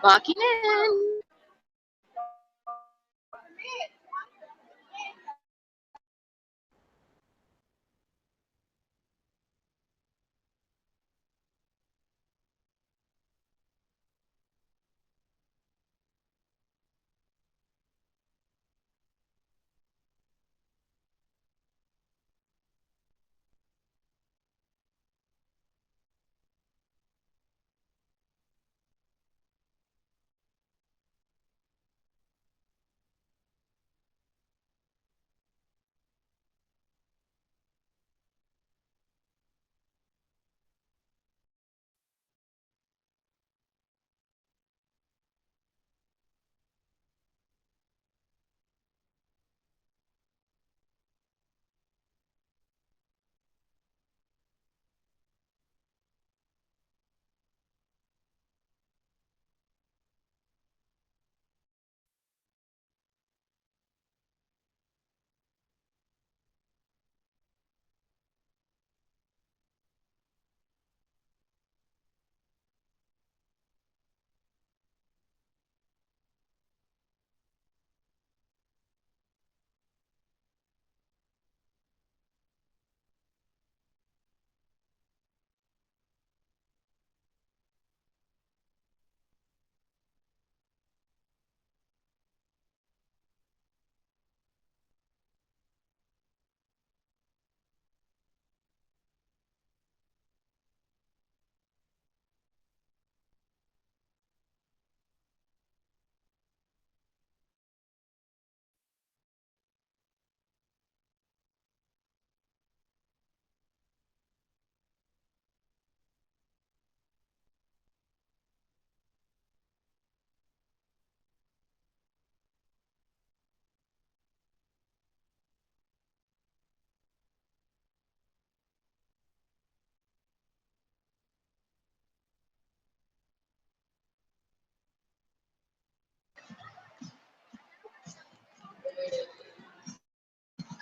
Walking in.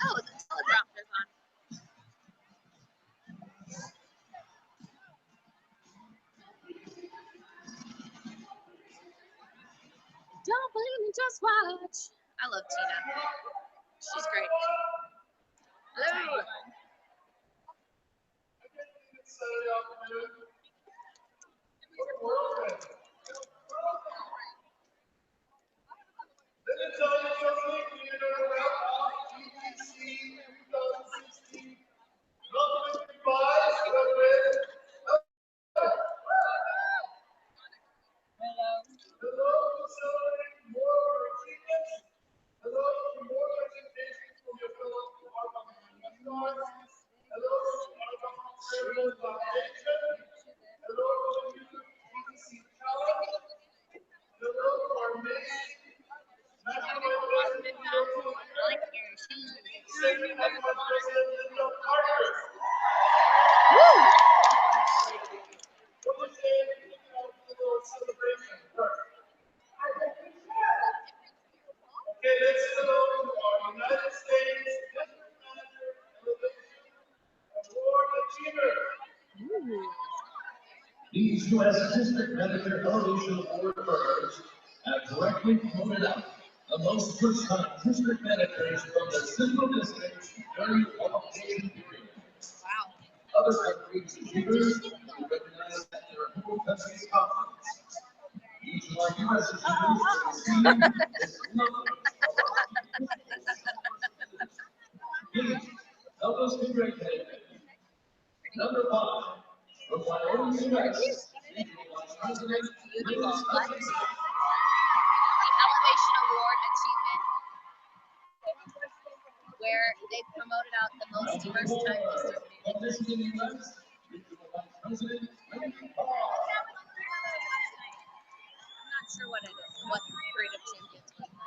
Oh, the teleprompter's on. Don't believe me, just watch. I love Tina. She's great. Hello. Let me tell you something, you know about GTC 2016. Not 25, but with hello, celebrating more achievements. Hello, more presentations from your fellow department members. Hello, Civil Foundation. Hello, GTC Challenge. Hello, our amazing National President, Second National President, Linda Parker. Woo! What was a little celebration first? Okay, let's go to our United States District Manager Elevation Award Achiever. These U.S. District Manager Elevation Award earners have directly promoted out the most first-time district managers from the Central District during qualification period. Wow. Other countries' achievers will recognize at their home country's conference. Each of our U.S. achievers will receive this lovely Please help us congratulate them. Number 5, from Wyoming, U.S. Regional Vice President, Liz Hutchinson. The Elevation Award Achievement, where they promoted out the most first-time district From managers. Michigan, U.S. Regional Vice President, Lindsay Hall. I'm not sure what it is, what grade of champions was that.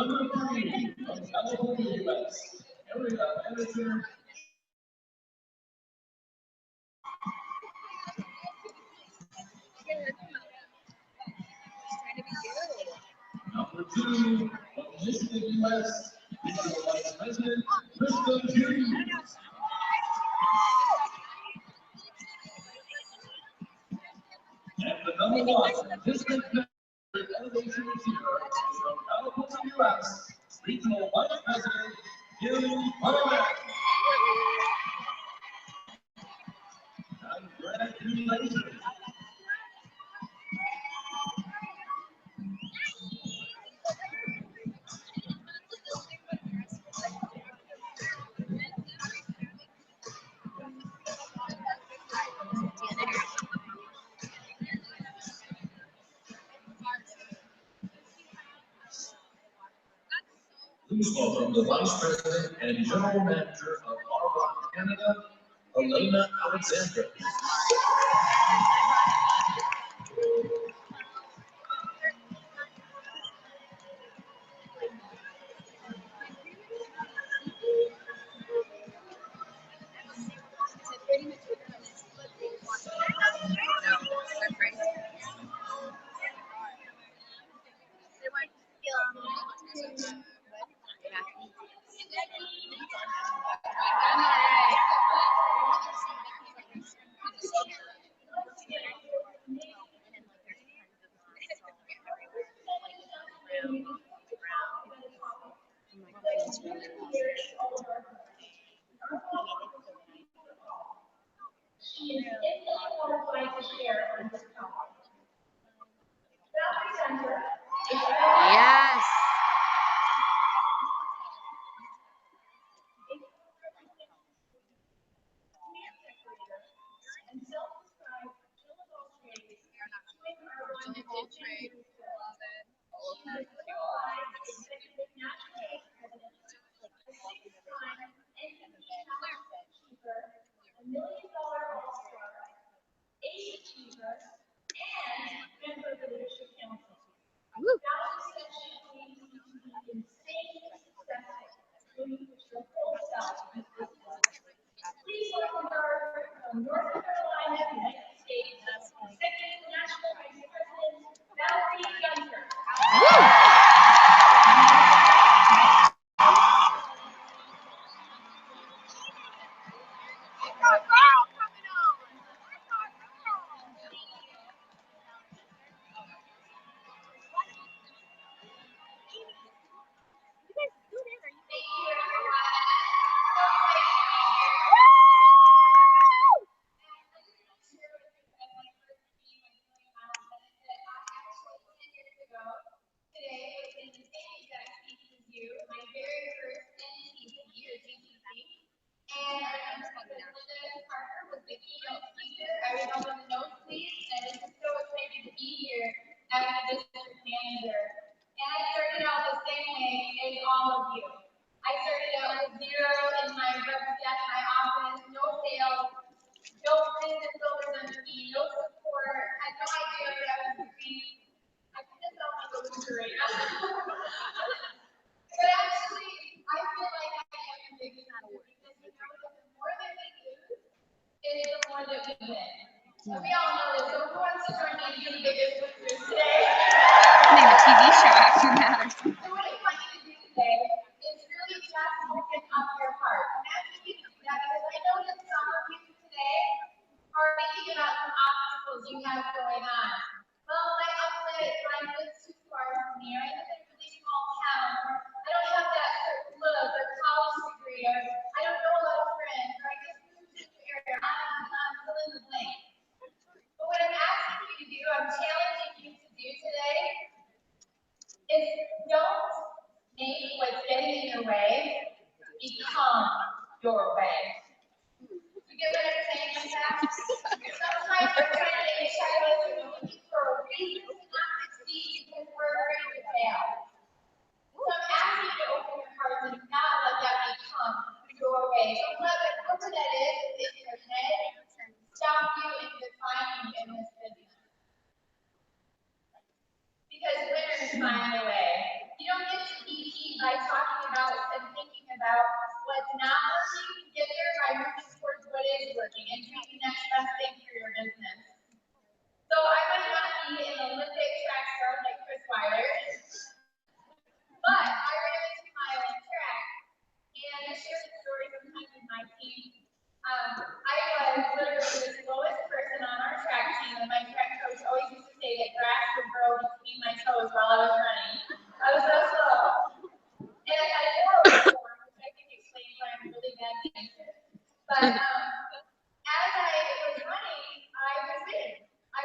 Number 3, from California, U.S. Area Manager. Trying to be good. Number 2, from Michigan, U.S. Regional Vice President, Crystal Hughes. And the number District Elevation Receiver from California, US, Regional Vice President, Gil Harlan. Congratulations. Please welcome the Vice President and General Manager of Arbonne, Canada, Elena Alexandra. Yes. Woo. Please welcome her from North Carolina, United States, Second National Vice President, Valerie Gunter. Name a TV show after that. I was literally the slowest person on our track team, and my track coach always used to say, But as I was running, I was winning. I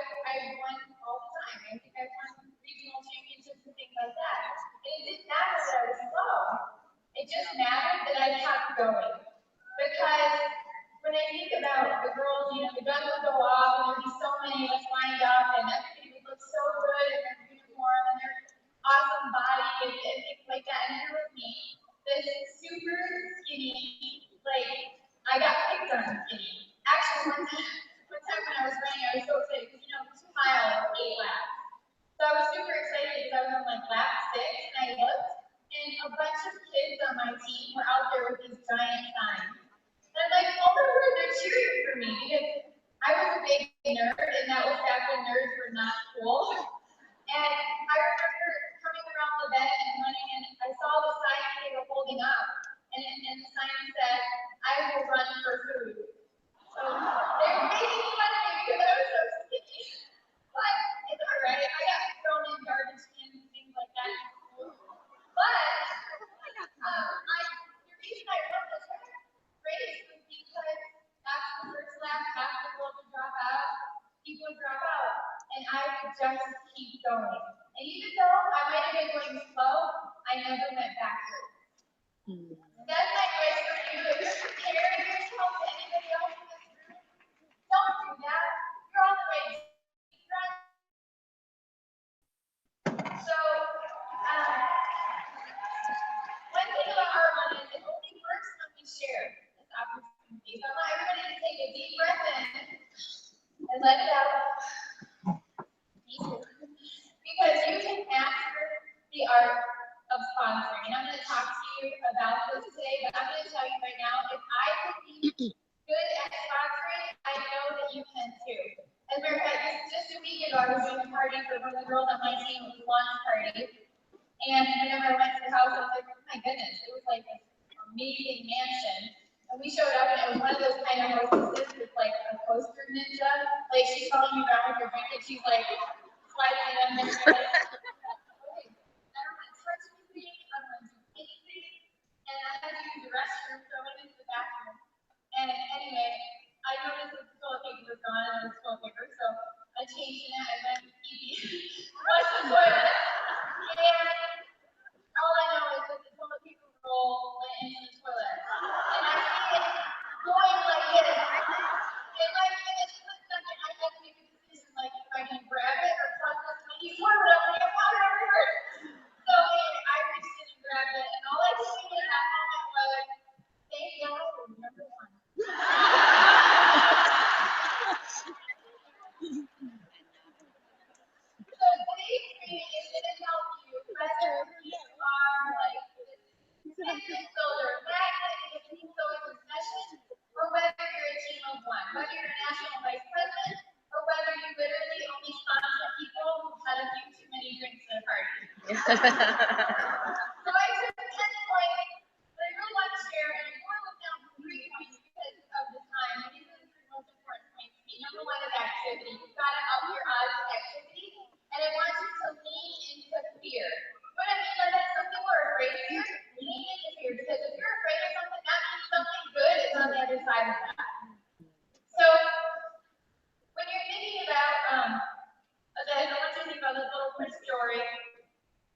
won all the time. I think I won regional championships and things like that. And it didn't matter that I was slow. It just mattered that I kept going. Because when I think about the girls, the gun would go off and there'd be so many of us lined up and everybody would look so good in their uniform and their awesome body and things like that. And here was me, this super skinny, like, I got picked on skinny. Actually, one time when I was running, I was so excited because 2 miles, 8 laps. So I was super excited because I was on like lap 6 and I looked and a bunch of kids on my team were out there with these giant signs. And I'm like, oh my word, they're cheering for me because I was a big nerd and that was back when nerds were not cool. And I remember coming around the bend and running and I saw the sign they were holding up. And the sign said, I will run for food. So they were making fun of me because I was so skinny. But it's all right. I got thrown in garbage cans and things like that in school. But the reason I won this race was because after the first lap, half the world would drop out, people would drop out, and I would just keep going. And even though I might have been going slow, I never went backwards. That's my advice for you. If you're comparing yourself to anybody else in this room, don't do that. You're on the way. So, one thing about our one is it only works when we share this opportunity. So I want everybody to take a deep breath in and let it out. Because you can master the art of sponsoring. And I'm going to talk to you about this today, but I'm going to tell you right now, if I could be good at sponsoring, I know that you can too. As a matter of fact, just a week ago, I was doing a party for one of the girls on my team. It was a launch party. And whenever I went to the house, I was like, oh my goodness, it was like this amazing mansion. And we showed up, and it was one of those kind of hostesses with like a poster ninja. Like she's following you around with your drink, and she's like sliding it on there. Okay, I don't want to touch anything, I don't want to do anything. And I had to use the restroom, so I went into the bathroom. And anyway, I noticed that the toilet paper was gone, and it was toilet paper, so I changed it, I went pee, flushed the toilet. And all I know is that the toilet paper roll went into the toilet. And I see it going like this. And like in a split second, I had to make a decision, like if I can grab it or plug this in. You swear it up and get water everywhere. So anyway, I reached in and grabbed it, and all I could think at that moment was, thank God we're number one. So today's training is going to help you, whether you are like this business builder, magnet, so it's a session, or whether you're a team of one, whether you're a national vice president, or whether you literally only sponsor people who've had a few too many drinks at a party. So I took 10 points, but I really want to share, and I boiled them down to 3 points because of the time. And these are the 3 most important points to me. Number 1 is activity. You've got to up your odds with activity. And I want you to lean into fear. What I mean by that, some people are afraid of fear. Lean into fear, because if you're afraid of something, that means something good is on the other side of that. So when you're thinking about this, I want you to think about this little quick story.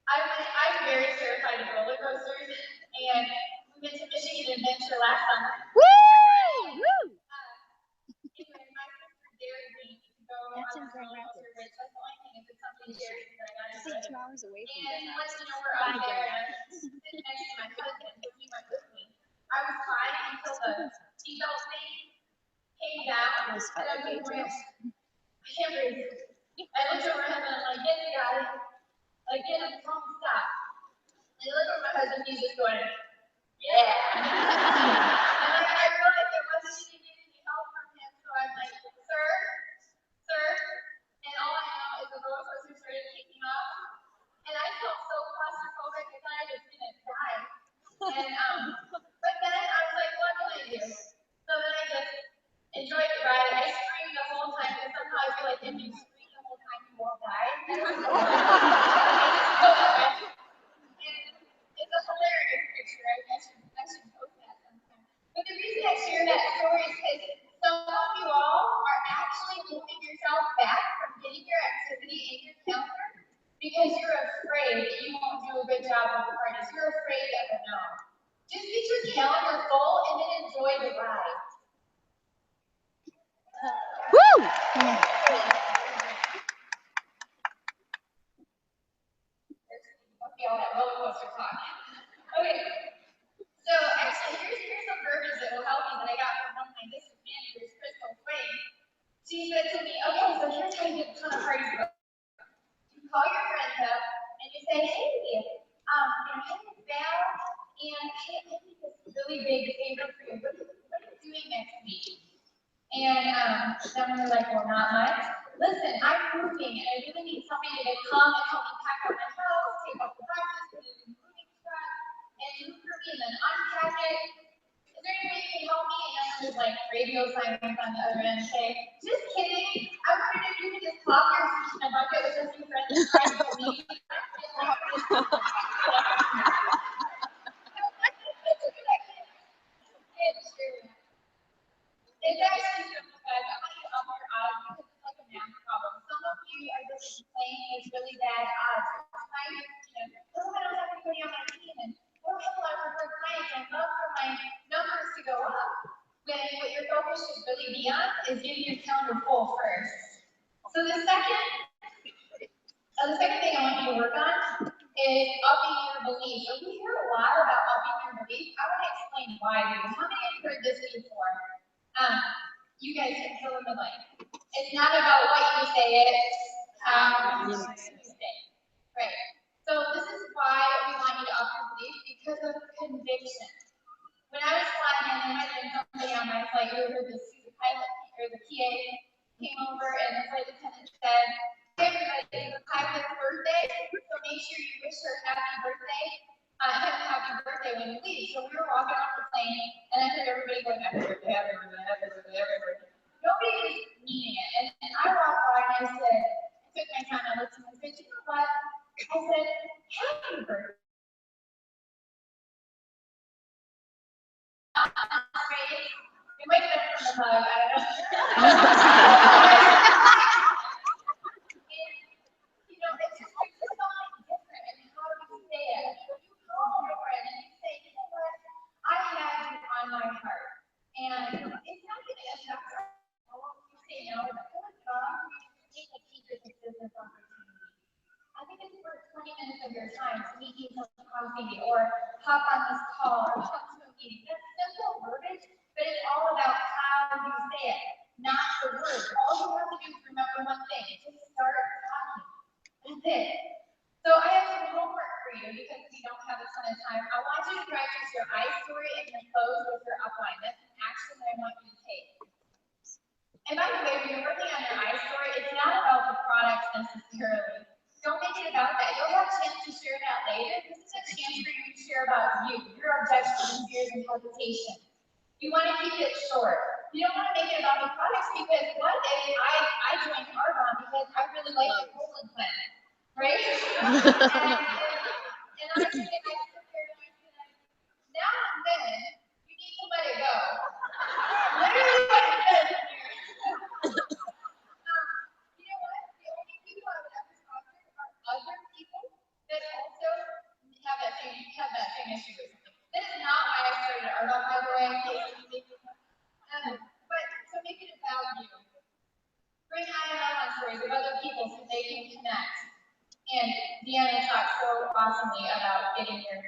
I'm very terrified of roller coasters, and we went to Michigan Adventure last summer. Woo! Anyway, my sister dared me to go on the roller coaster, which that's the only thing is it's something dared me that I got to do. 2 hours away from And them. once we're up there, and sitting next to my cousin, so he went with me. I was fine until the seatbelt thing came down, and I was like, I can't breathe. I looked over at him and I'm like, get the guy. Like, get him, tell him to stop. And I looked over at my husband, he's just going, yeah. And like, I realized there wasn't any help from him, so I'm like, sir. And all I know is the roller coaster started taking off. And I felt so claustrophobic, I thought I was going to die. And, but then I was like, what can I do? So then I just enjoyed the ride. I screamed the whole time, because somehow I feel like if you scream the whole time, you won't die. It's a hilarious picture. I should post that sometime. But the reason I share that story is and hey, I need this really big favor for you. What are you doing next week? And then we were like, well, not much. Listen, I'm moving, and I really need somebody to come and help me pack up my house, take off the boxes, put it in the moving truck, and move for me, and then unpack it. Is there any way you can help me? And then there's like radio silence on the other end say, just kidding. I wondered if you could just pop your fish in a bucket with a few friends and try to me. It's true. It's actually simple, guys. I want you to up your odds because it's like a math problem. Some of you are just playing with really bad odds. I, oh, I don't have anybody on my team, and oh, hell, I prefer clients. I'd love for my numbers to go up. When what your focus should really be on is getting your calendar full first. So the second thing I want you to work on is upping your belief. So we hear a lot about upping your belief. I want to explain why. Because how many of you heard this before? You guys can fill in the blank. It's not about what you say, it's how you say it. Right. So this is why we want you to up your belief, because of conviction. When I was flying in, there might have been somebody on my flight who heard the pilot or the PA came over and the flight attendant said, hey everybody, it's the pilot's birthday, so make sure you wish her happy birthday. Happy birthday when you leave. So we were walking off the plane, and I heard everybody going, happy birthday, happy birthday, happy birthday, happy birthday. Nobody was meaning it. And I walked by and I said, I took my time, I looked at him and said, you know what? I said, happy birthday. It might have been from the hug, I don't know. It's just something different, and how do you say it? You call your friend and you say, you know what? I had you on my heart, and it's not going to affect us. You say no, but take a keep this business opportunity. I think it's worth 20 minutes of your time to meet me some coffee, or hop on this call, or come to a meeting. That's simple verbiage, but it's all about how you say it, not the words. All you have to do is remember one thing: just start talking. That's it. So I have some homework for you because we don't have a ton of time. I want you to practice your I story and your close with your upline. That's an action that I want you to take. And by the way, when you're working on your I story, it's not about the products necessarily. Don't make it about that. You'll have a chance to share that later. This is a chance for you to share about you, your objections, fears, and hesitations. You want to keep it short. You don't want to make it about the products because one day I joined Arbonne because I really like the colon plan, right? and I sit there and I said, now and then, you need to let it go. Literally what it says here. You know what? The only people I would ever talk to are other people that also have that same issue with something. That is not why I started Arbonne, by the way, in case you think but so make it about you. Bring on stories of other people so they can connect. And Deanna talked so awesomely about getting your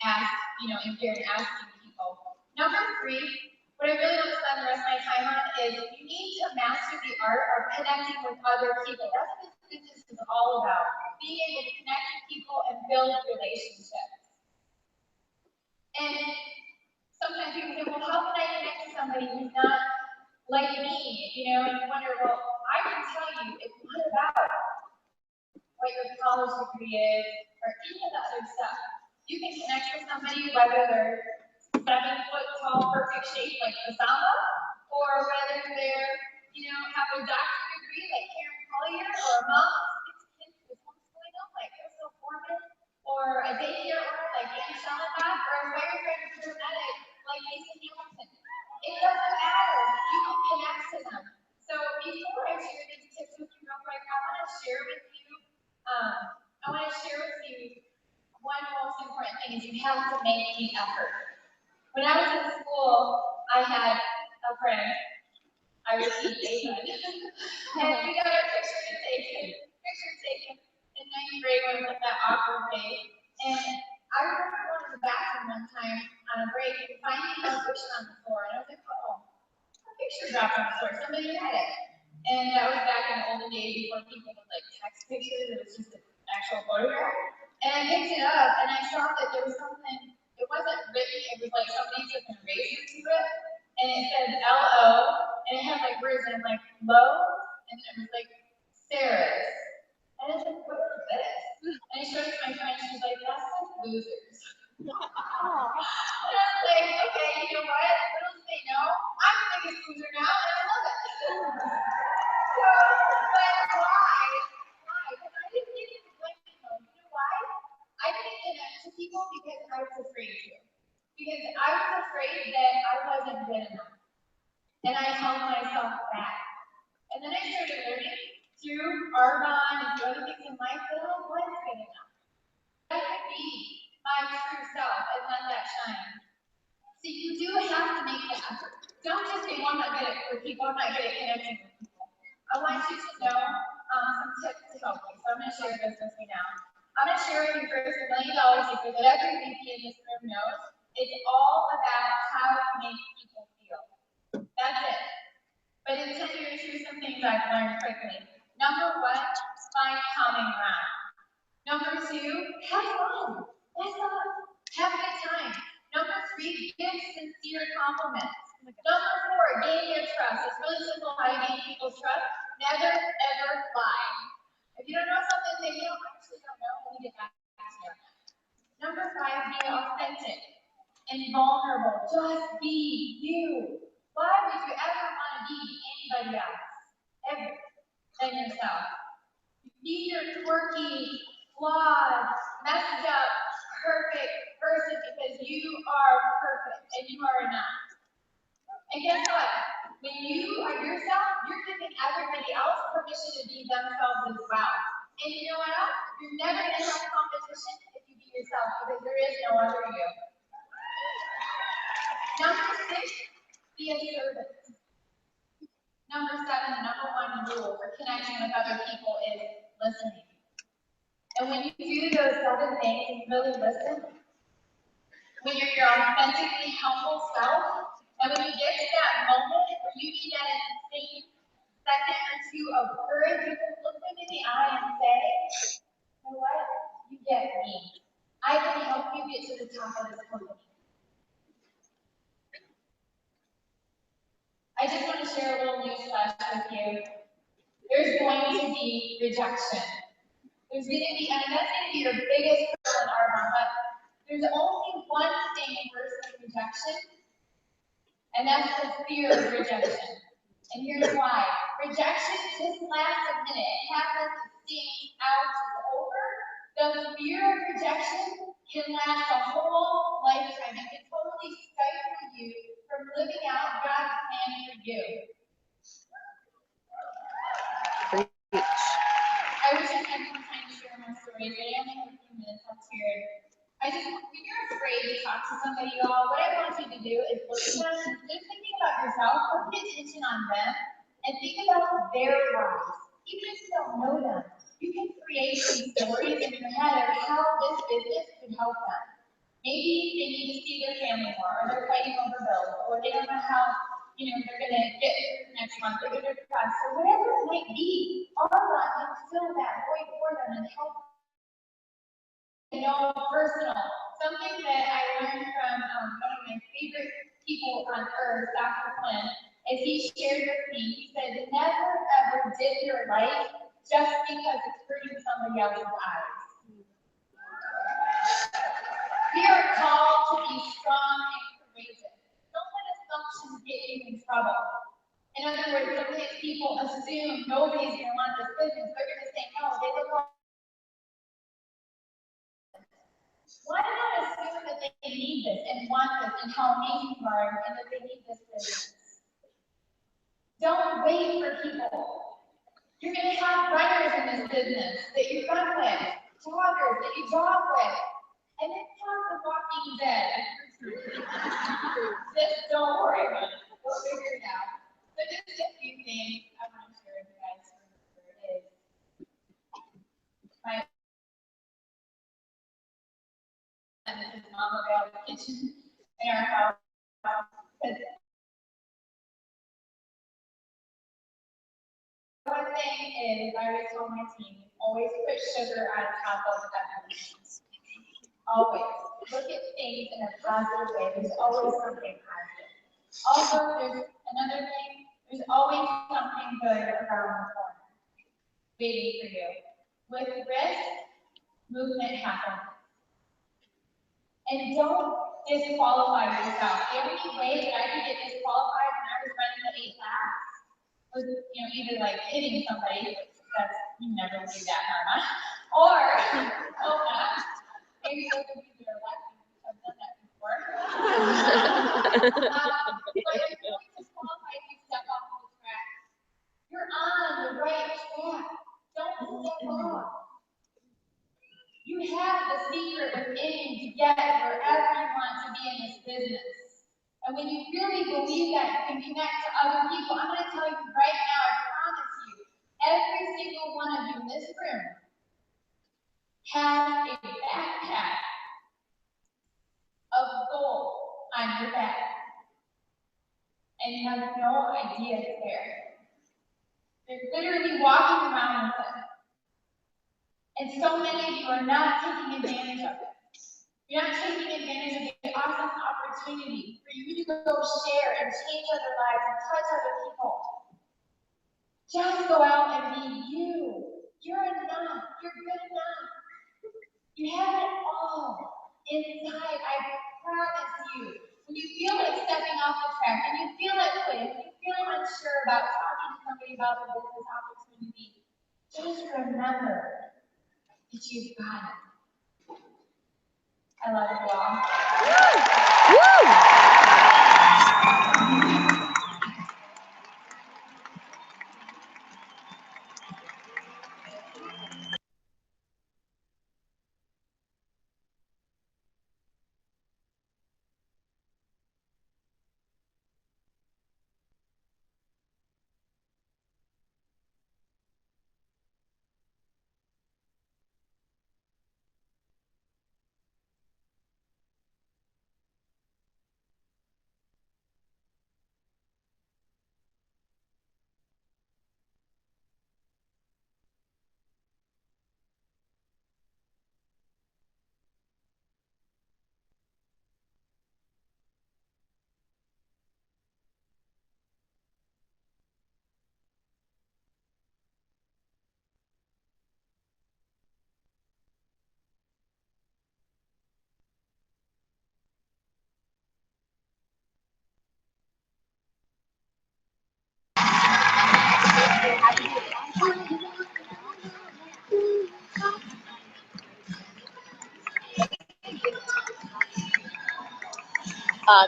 ask, in here and asking people. Number 3, what I really want to spend the rest of my time on is you need to master the art of connecting with other people. That's what this business is all about. Being able to connect with people and build relationships. And sometimes people say, well, how can I connect to somebody who's not like me? And you wonder, well, I can tell you, it's not about what your college degree is or any of the other stuff. You can connect with somebody whether they're 7 foot tall, perfect shape like the Samba, or whether they're, have a doctorate degree like Karen Collier, or a mom of 6 kids with homeschooling them like Crystal Foreman, or a daycare owner like Ann Schellenbach, or a firefighter paramedic like Mason Hamilton. It doesn't matter. You can connect to them. So before I share these tips with you real quick, I want to share with you one most important thing is you have to make the effort. When I was in school, I had a friend, I received a friend, and we got our picture taken in 9th grade when it was that awkward day. And I remember going to the bathroom one time on a break and finding a picture on the floor, and I was like, oh, a picture dropped on the floor, somebody had it. And that was back in the olden days before people would text pictures, it was just an actual photograph. And I picked it up and I saw that there was something, it wasn't was like somebody took an eraser to it, and it said LO, and it had like words and like low, and then it was like Sarah's. And I was like, what is this? And I showed it to my friend, she's like, that's like losers. And I was like, okay, you know what? Little do they know, I'm the biggest loser now, and I love it. So, but why? Why? Because I didn't get into blaming them. You know why? I didn't connect to people because I was afraid to. Because I was afraid that I wasn't good enough. And I held myself back. And then I started learning through Argon and through other things in life that I was good enough. I could be my true self and let that shine. So you do have to make the effort. Don't just say, well, I'm not good at people, I'm not good at connecting with people. I want you to know some tips to help you. So I'm going to share this with you now. I'm going to share with you first $1 million secret that every VP in this room knows. It's all about how to make people feel. That's it. But in 10 years, here's some things I've learned quickly. Number one, find common ground. Number two, have fun. That's all. Have a good time. Number three, give sincere compliments. Number four, gain their trust. It's really simple how you gain people's trust. Never, ever lie. If you don't know something, say, you know, I actually don't know, let me get back to you. Number five, be authentic and vulnerable. Just be you. Why would you ever want to be anybody else? Ever than yourself. Be your quirky, flawed, messed up, perfect person because you are perfect and you are enough. And guess what? When you are yourself, you're giving everybody else permission to be themselves as well. And you know what else? You're never going to have competition if you be yourself because there is no other you. Number six, be a servant. Number seven, the number one rule for connecting with other people is listening. And when you do those 7 things and really listen, when you're your authentically humble self, and when you get to that moment where you need that insane second or two of courage, you can look them in the eye and say, you know what? You get me. I can help you get to the top of this company. I just want to share a little news flash with you. There's going to be rejection. There's going to be, and that's going to be your biggest hurdle in our but there's only one thing worse than rejection, and that's the fear of rejection. And here's why. Rejection just lasts a minute. It happens, it stings, out, it's over. The fear of rejection can last a whole lifetime. It can totally stifle you from living out God's plan for you. I wish I had more time to share my story, but I only have a few minutes left here. When you're afraid to talk to somebody, y'all, what I want you to do is look at them, just thinking about yourself, put attention on them, and think about their lives. Even if you don't know them, you can create these stories in your head of how this business could help them. Maybe they need to see their family more, or they're fighting over bills, or they don't know how they're going to get through next month, or they're depressed, or whatever it might be. Our God can fill that void for them and help them. Personal. Something that I learned from one of my favorite people on earth, Dr. Flynn, is he shared with me, he said, never ever dim your light just because it's hurting somebody else's eyes. We are called to be strong and courageous. Don't let assumptions get you in trouble. In other words, don't let people assume nobody's going to want this business. They're going to say no. They look all. Why not assume that they need this and want this and how amazing you are and that they need this business? Don't wait for people. You're going to have runners in this business that you run with, joggers that you jog with, and it's not the walking dead. Just don't worry about it. We'll figure it out. So just a few things I want to share with you guys for it is. This is Mama Bell's kitchen in our house. One thing is, I always tell my team, always put sugar on top of peppermint. always look at things in a positive way. There's always something positive. Also, there's another thing, there's always something good around the corner, waiting for you. With risk, movement happens. And don't disqualify yourself. The only way that I could get disqualified when I was running the 8 laps was, either like hitting somebody, that's, you never do that, Mama, or, oh gosh, maybe those of you that are laughing, I've done that before. But if you're going to qualify if you step off the track, you're on the right track. Don't step off. You have the secret within you to get wherever you want to be in this business. And when you really believe that, you can connect to other people. I'm going to tell you right now, I promise you, every single one of you in this room has a backpack of gold on your back. And you have no idea it's there. They're literally walking around with it. And so many of you are not taking advantage of it. You're not taking advantage of the awesome opportunity for you to go share and change other lives and touch other people. Just go out and be you. You're enough. You're good enough. You have it all inside. I promise you. When you feel like stepping off the track, when you feel like quitting, when you feel unsure about talking to somebody about the business opportunity, just remember that you've got it. I love you all.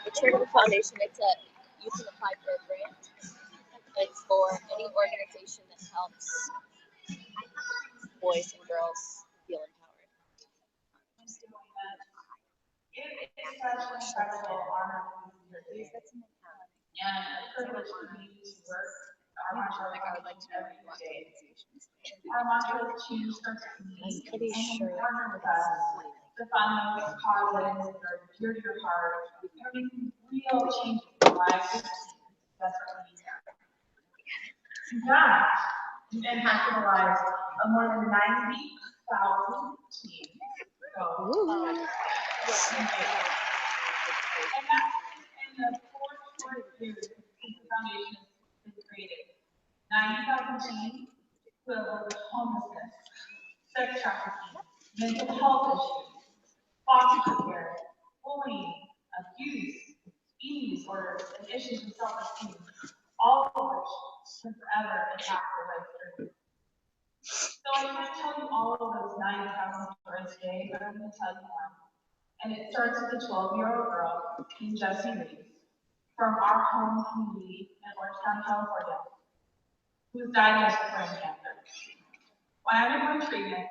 The Charitable Foundation, you can apply for a grant. It's for any organization that helps boys and girls feel empowered. It is such an incredible honor to be here today. And a privilege for me to work our mantra every day. Our mantra is change starts with me, and you partner with us to find those causes that are dear to your heart, and making real change in your lives. That's what we need here. In fact, you've impacted the lives of more than 90,000 teens. And that's in the 4 short years since the foundation has been created. 90,000 teens who have lived with homelessness, sex trafficking, mental health issues, foster care, bullying, abuse, eating disorders, and issues with self-esteem, all of which can forever impact their life journey. So I can't tell you all of those 90,000 stories today, but I'm going to tell you one. And it starts with a 12-year-old girl named Jessie Reeves from our home community in Orangetown, California, who was diagnosed with brain cancer. While undergoing treatment,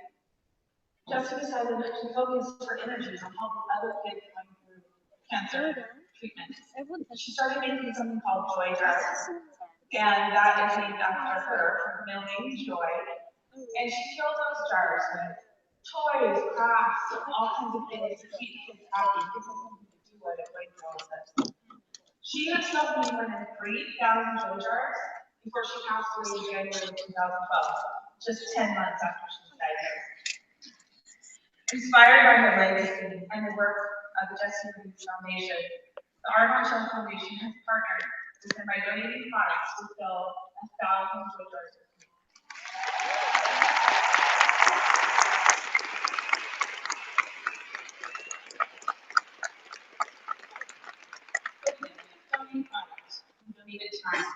Jessie decided to focus her energies on helping other kids going through cancer treatment. She started making something called Joy Jars, and that is named after her middle name is Joy. And she filled those jars with toys, crafts, all kinds of things to keep kids happy, to do what a great girl does. She herself made more than 3,000 Joy Jars before she passed away in January of 2012, just 10 months after she was diagnosed. Inspired by her legacy and the work of the GTC Foundation, the Art Marshall Foundation has partnered with them by donating products to fill 1,000 toy jars. Donating products and donated time.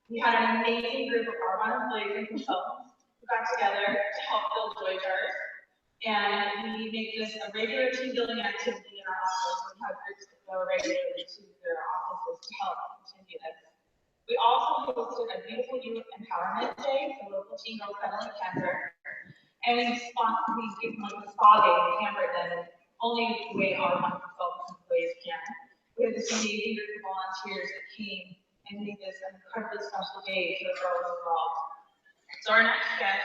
We had an amazing group of Arbonne employees and consultants who got together to help build joy jars. And we make this a regular team building activity in our office. We have groups that go regularly to their offices to help continue this. We also hosted a beautiful youth empowerment day for local teen girls cuddling cancer. And we gave them like a spa day and pampered them only the way our one consultants employees can. We had this amazing group of volunteers that came and made this an incredibly special day for the girls involved. So our next guest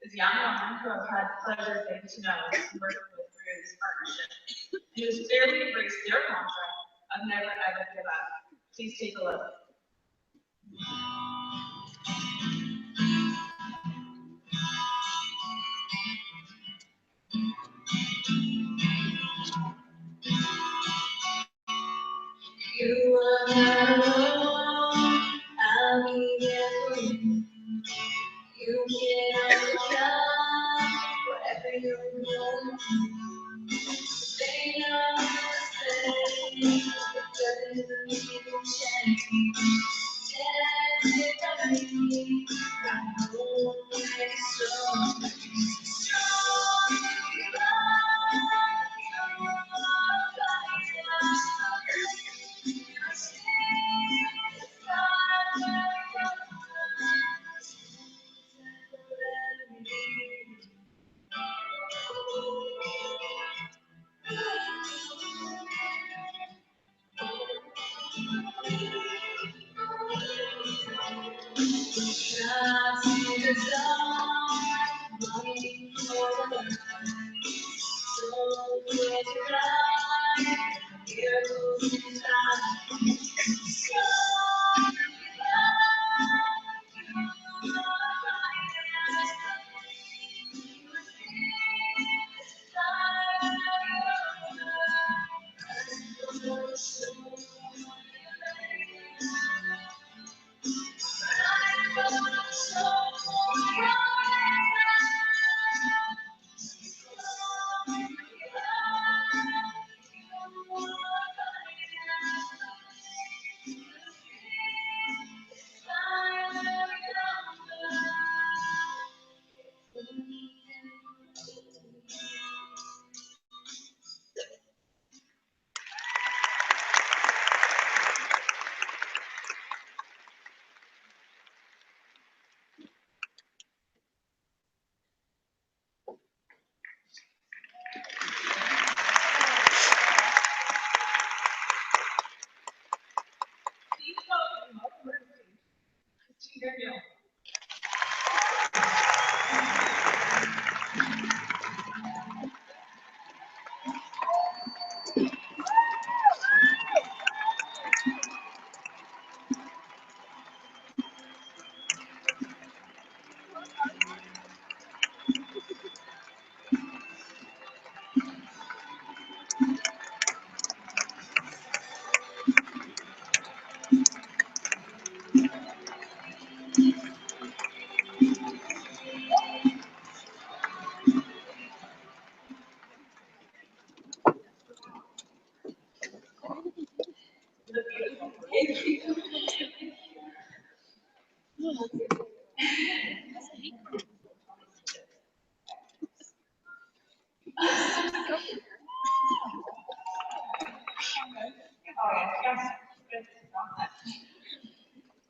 is a young woman who I've had the pleasure of getting to know and working with through this partnership, and who has clearly embraced their mantra of never ever give up. Please take a look. You are not alone, I'll be there for you. You can always come, whatever you're going through. They know the same, but doesn't mean you change. Tell me, I know it's so strong. You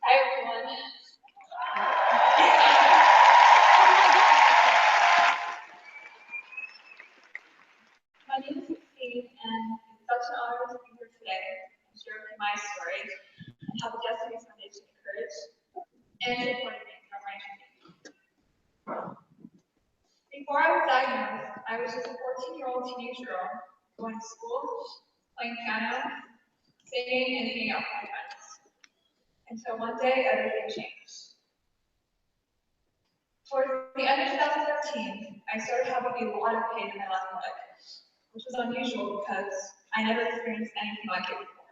Hi, everyone. My name is Christine, and it's such an honor to be here today and share with you my story and how the Destiny's Foundation encouraged and supported me from my journey. Before I was diagnosed, I was just a 14-year-old teenage girl going to school, playing piano, singing, and hanging out with my friends. Until one day, everything changed. Towards the end of 2013, I started having a lot of pain in my left leg, which was unusual because I never experienced anything like it before.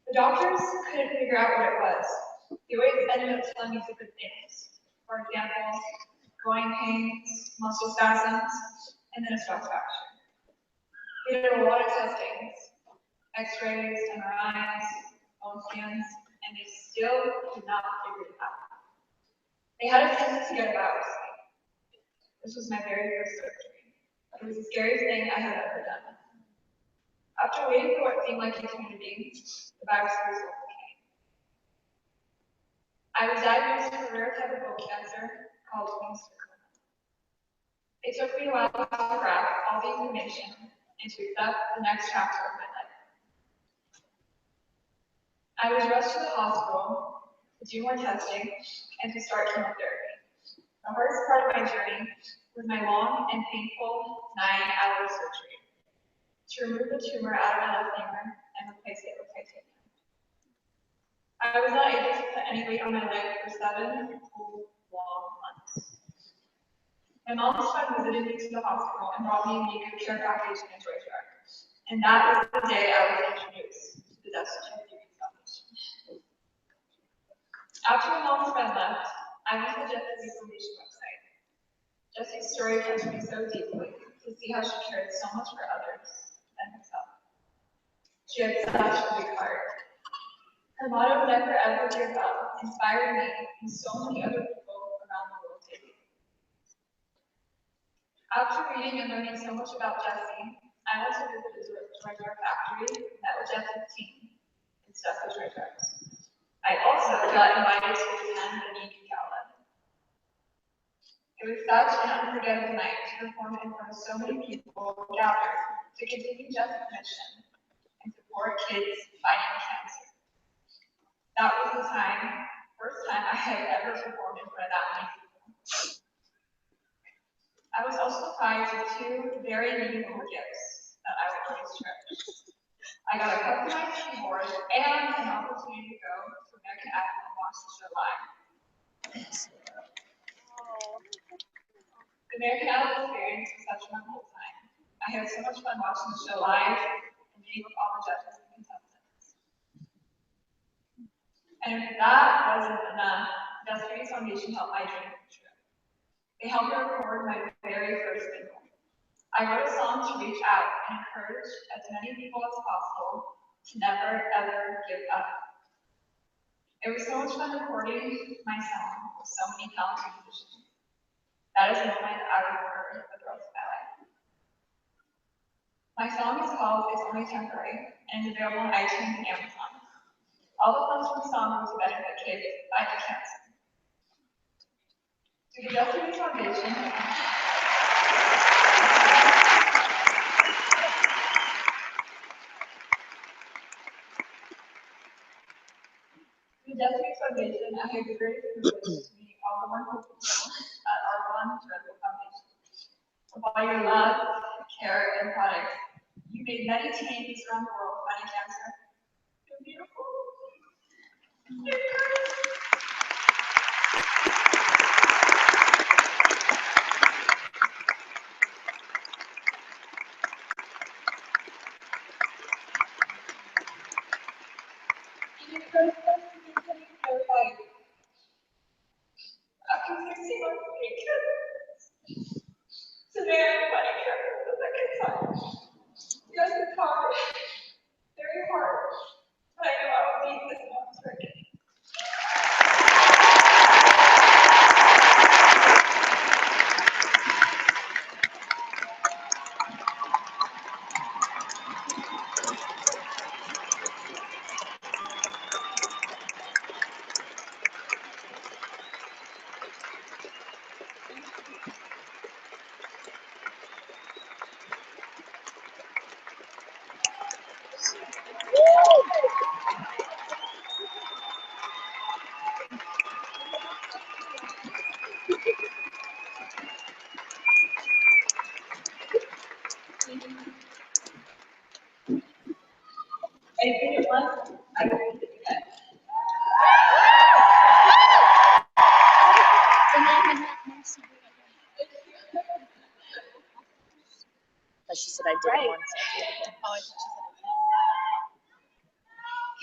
The doctors couldn't figure out what it was. They always ended up telling me different things. For example, groin pains, muscle spasms, and then a stress fracture. They did a lot of testings, x-rays, MRIs, bone scans, and they still could not figure it out. They had a tendency to get about me. This was my very first surgery. It was the scariest thing I had ever done. After waiting for what seemed like eternity, the biopsy result came. I was diagnosed with a rare type of bone cancer called sarcoma. It took me a while to grasp all the information and to accept the next chapter of my life. I was rushed to the hospital to do more testing and to start chemotherapy. The hardest part of my journey was my long and painful 9-hour surgery to remove the tumor out of my left femur and replace it with titanium. I was not able to put any weight on my leg for 7 whole long months. My mom's friend visited me to the hospital and brought me a new care package and a toy truck. And that was the day I was introduced to the Destiny Foundation. After my mom's friend left, I went to the Destiny Foundation website. Jesse's story touched me so deeply to see how she cared so much for others and herself. She had such a big heart. Her motto, never ever give up, inspired me and so many other people around the world too. After reading and learning so much about Jessie, I went to visit the toy car factory, met with Jessie's team, and stuffed the toy trucks. I also got invited to attend the Geek Gala. It was such an unforgettable night to perform in front of so many people gathered to continue Jessie's mission and support kids fighting cancer. That was the first time I had ever performed in front of that many people. I was also surprised with 2 very meaningful gifts that I will always cherish. I got a customized keyboard and an opportunity to go to American Idol and watch the show live. The American Idol experience was such a wonderful time. I had so much fun watching the show live and meeting with all the judges and contestants. And if that wasn't enough, Destiny Foundation helped my dream come true. They helped me record my very first single. I wrote a song to reach out and encourage as many people as possible to never ever give up. It was so much fun recording my song with so many talented musicians. That is a moment I will remember for the rest of my life. My song is called It's Only Temporary and is available on iTunes and Amazon. All the funds from the song go to benefit kids fighting cancer. To the Destiny Foundation, I have the great privilege to meet all the wonderful people at our Charitable Foundation. With all your love, care, and products, you made many teens around the world fighting cancer. You're beautiful. You're great. After 16 months of being cancer, today I'm fighting cancer for the second time. Yes, it's hard, very hard, but I know I will beat this monster again. I did it once, I will do it again.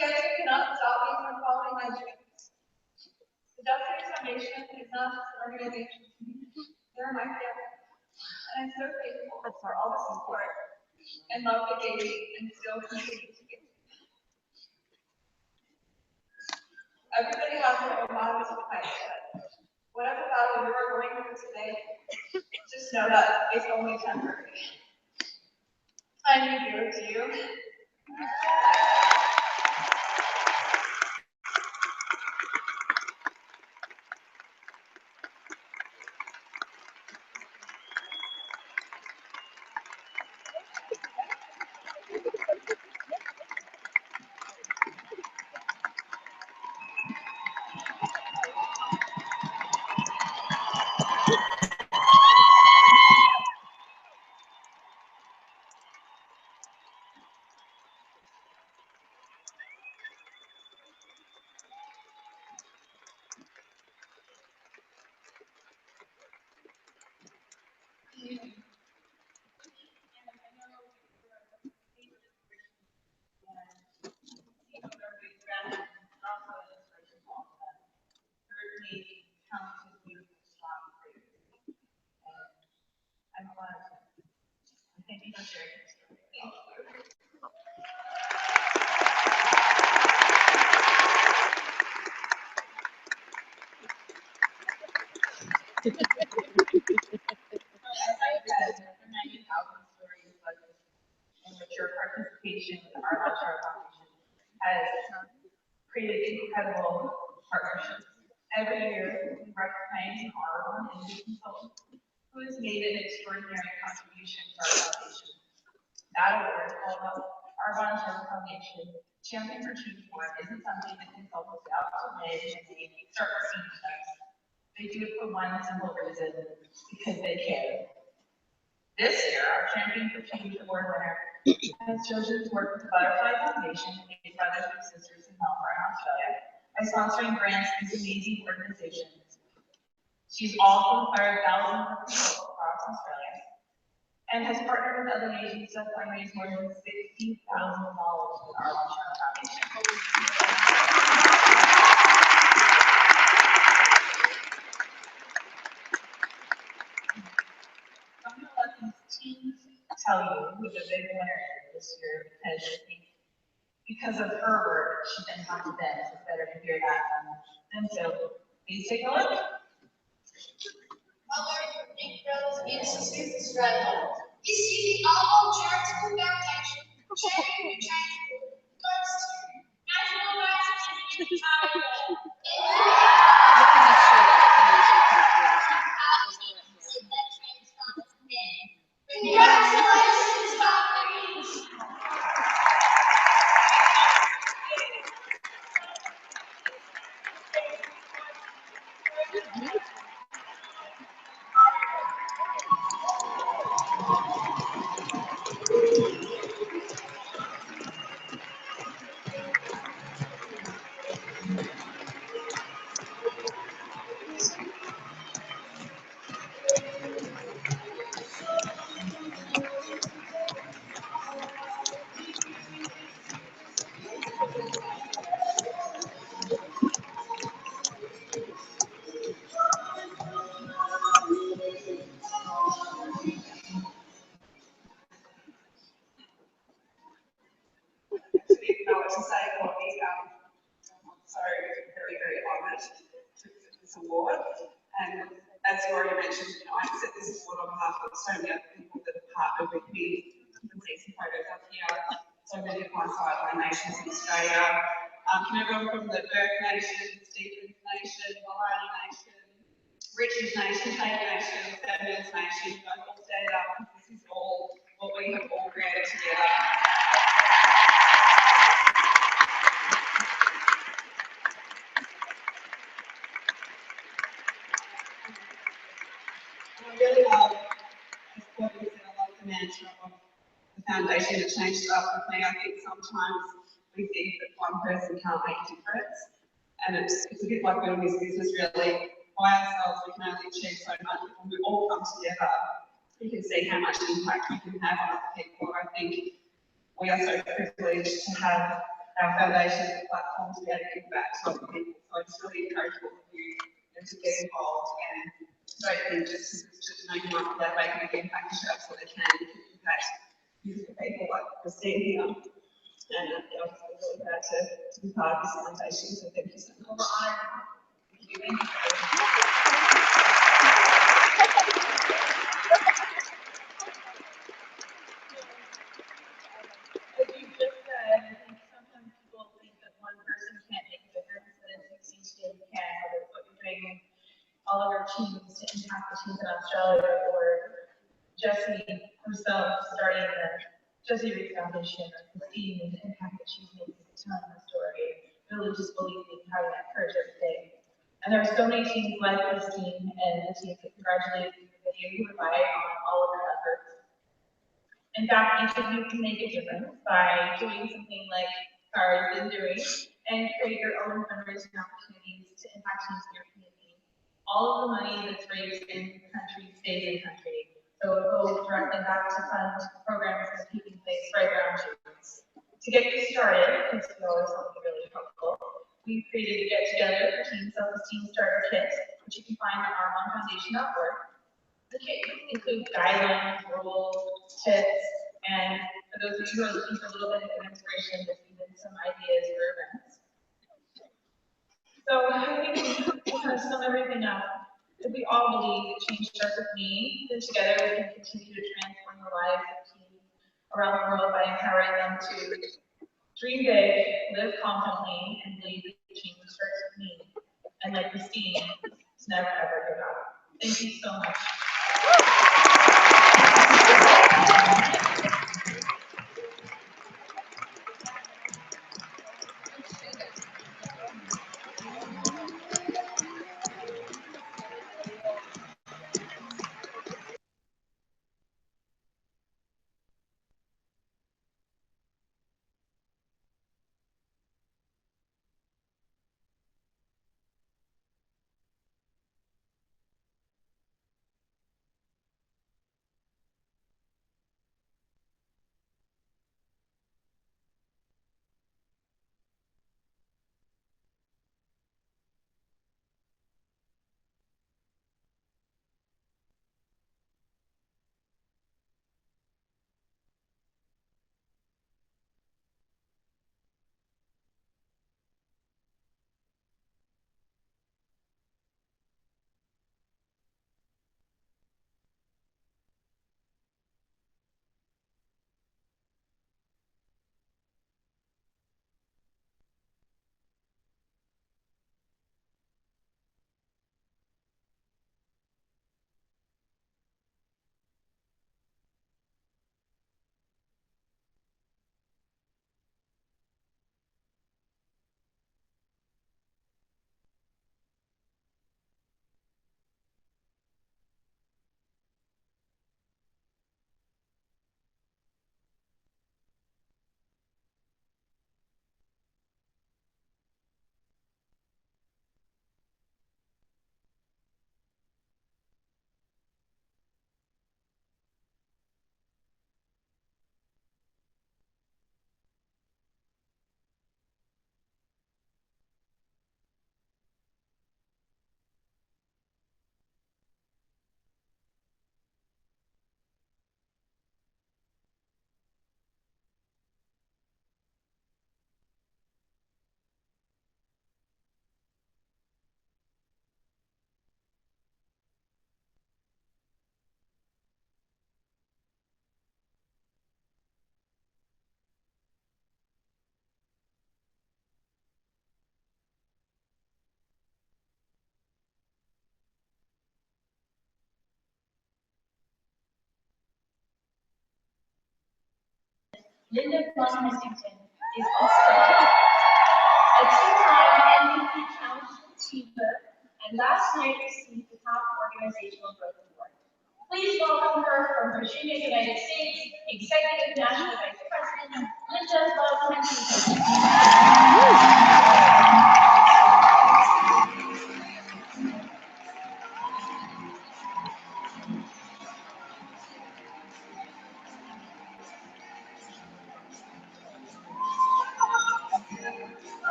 Guys, you cannot stop me from following my dreams. The Justice Foundation is not just an organization. They're my family. And I'm so grateful for all the support and love they gave me and still continue to give. Everybody has their own battles to fight, but whatever battle you are going through today, just know that it's only temporary. I need you. Do you? Thank you for sharing your story. As I said, the 90,000 stories like this, in which your participation with the Art on Show Foundation has created incredible partnerships. Every year, we recognize an R1 indie consultant who has made an extraordinary contribution to our foundation. That award, called the Art on Show Foundation Champion for Change Award, isn't something that consultants out to win and they start working with us. They do it for one simple reason, because they care. This year, our Champion for Change Award winner has chosen to work with the Butterfly Foundation and Big Brothers and Sisters in Melbourne, Australia, by sponsoring grants to this amazing organization. She's also inspired thousands of people across Australia and has partnered with other agencies to fundraise more than $60,000 with our Long-Term Foundation. I'm going to let these teams tell you who the big winner is this year, because I think because of her work, she then talked to them, so it's better to hear that from them. So please take a look. Mother from Big Brothers and Sisters Australia. This year, the Alcohol Charitable Foundation Champion for Change goes to National Rights Committee Australia. Congratulations, Tommy! Award. And as you already mentioned, I accept this award on behalf of so many other people that have partnered with me. You can see some photos up here. So many of my sideline nations in Australia. Can everyone from the Burke Nation, Stephens Nation, Maloney Nation, Richards Nation, Tate Nation, Feminist Nation, you guys all stand up. This is all what we have all created together. I really love, as Courtney said, I love the mantra of the foundation that changed it up with me. I think sometimes we think that one person can't make a difference, and it's a bit like building this business really. By ourselves, we can only achieve so much, but when we all come together, you can see how much impact we can have on other people. I think we are so privileged to have our foundation's platform to be able to give back to other people. So I just really encourage all of you to get involved and don't think just know you might be able to make a big impact, you absolutely can impact beautiful people like Christine here. And I'm really glad to be part of this foundation, so thank you so much. Thank you. As you just said, I think sometimes people think that one person can't make a difference, but in 16 today you can, whether it's what you're doing in all of our teams to impact the teams in Australia, or Jessie herself starting the Jessie Reed Foundation, or Christine and the impact that she's making to telling her story. Really just believing, having that courage every day. And there are so many teams like Christine and the teams that congratulate you in the video who rely on all of your efforts. In fact, each of you can make a difference by doing something like Kara's been doing and create your own fundraising opportunities to impact teams in your community. All of the money that's raised in the country stays in country. So it goes directly back to fund programs that are taking place right around you. To get you started, because we always want to be really helpful, we created a get-together for Teen Self-Esteem Starter Kit, which you can find on armonfoundation.org. The kit includes guidelines, rules, tips, and for those of you who are looking for a little bit of inspiration, there's even some ideas for events. So I think to kind of sum everything up, if we all believe that change starts with me, then together we can continue to transform the lives of teens around the world by empowering them to dream big, live confidently, and believe that change starts with me. And like Christine, to never ever give up. Thank you so much. Linda Blum-Hessington is also a two-time MVP Challenge Achiever and last night received the Top Organizational Growth Award. Please welcome her from Virginia, United States, Executive National Vice President, Linda Blum-Hessington.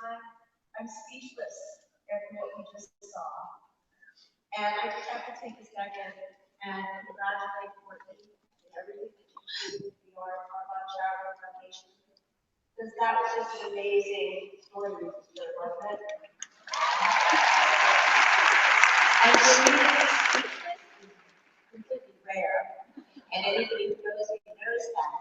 time, I'm speechless after what we just saw. And I just have to take a second and congratulate Courtney and everything that you do with the Arbonne Charitable Foundation. Because that was just an amazing story, wasn't it? And for me to be speechless is completely rare. And anybody who knows me knows that.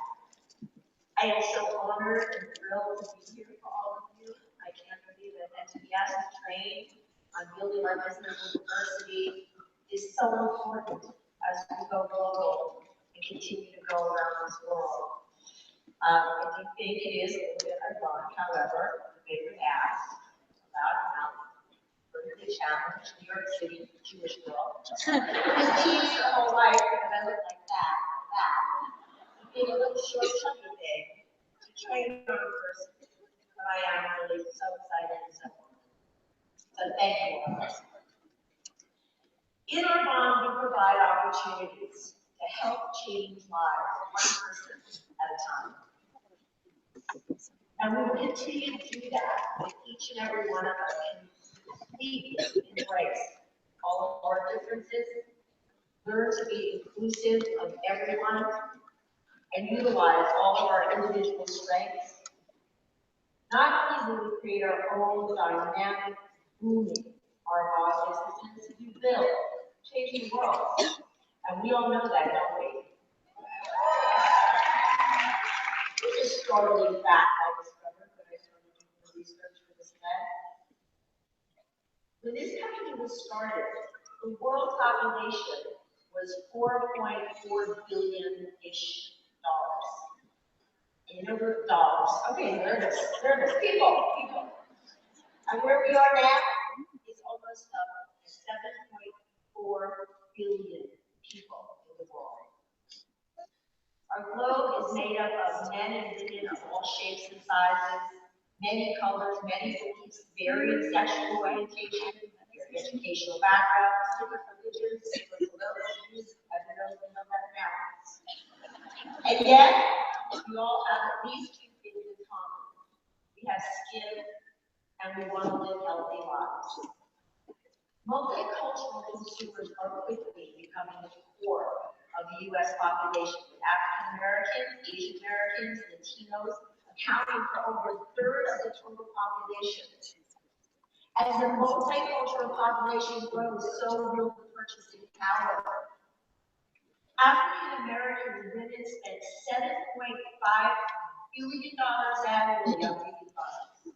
I am so honored and thrilled to be here for all of you. I can't believe it. And to be asked to train on building our business with diversity is so important as we go global and continue to go around this world. I do think it is a little bit ironic, however, that they were asked about how politically challenged New York City Jewish girl has changed her whole life because I look like that, being a little short, chubby thing to train her person. But I am really so excited and so honored. So thank you all. In our bond, we provide opportunities to help change lives one person at a time. And we will continue to do that with each and every one of us can completely embrace all of our differences, learn to be inclusive of everyone, and utilize all of our individual strengths. Not only will we create our own dynamic, booming our businesses to build, change the world. And we all know that, don't we? This is startling fact I discovered when I started doing the research for this event. When this company was started, the world population was $4.4 billion-ish. And you know what dollars? Okay, there it is. There it is. People. And where we are now is almost up to 7.4 billion people in the world. Our globe is made up of men and women of all shapes and sizes, many colors, many beliefs, varying sexual orientation, varying educational backgrounds, different religions, different political views. I don't know if you know that now. And yet, we all have at least two things in common. We have skin, and we want to live healthy lives. Multicultural consumers are quickly becoming the core of the U.S. population, with African Americans, Asian Americans, Latinos accounting for over a third of the total population. As the multicultural population grows, so will the purchasing power. African American women spend $7.5 billion annually on beauty products.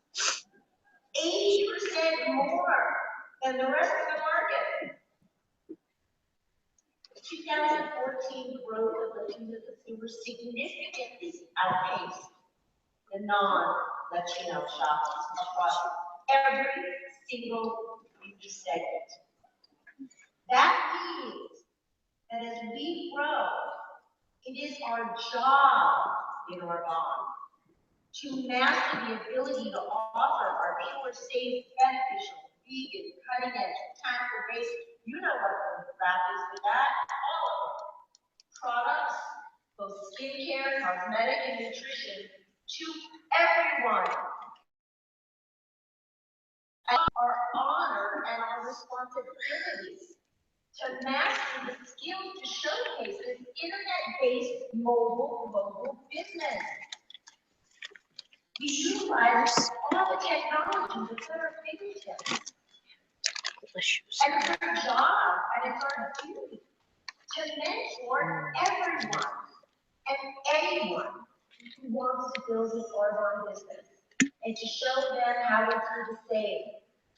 80% more than the rest of the market. 2014 growth of Latino consumers significantly outpaced the non-Latino shoppers across every single beauty segment. That means that as we grow, it is our job in Arbonne to master the ability to offer our pure, safe, beneficial, vegan, cutting-edge, tactile-based, you know what the wrap is with that, all of them, products, both skincare, cosmetic, and nutrition, to everyone. And our honor and our responsibilities to master the skills to showcase this internet-based mobile global business. We utilize all the technology that's at our fingertips. And it's our job and it's our duty to mentor everyone and anyone who wants to build this Arbonne business and to show them how to do the same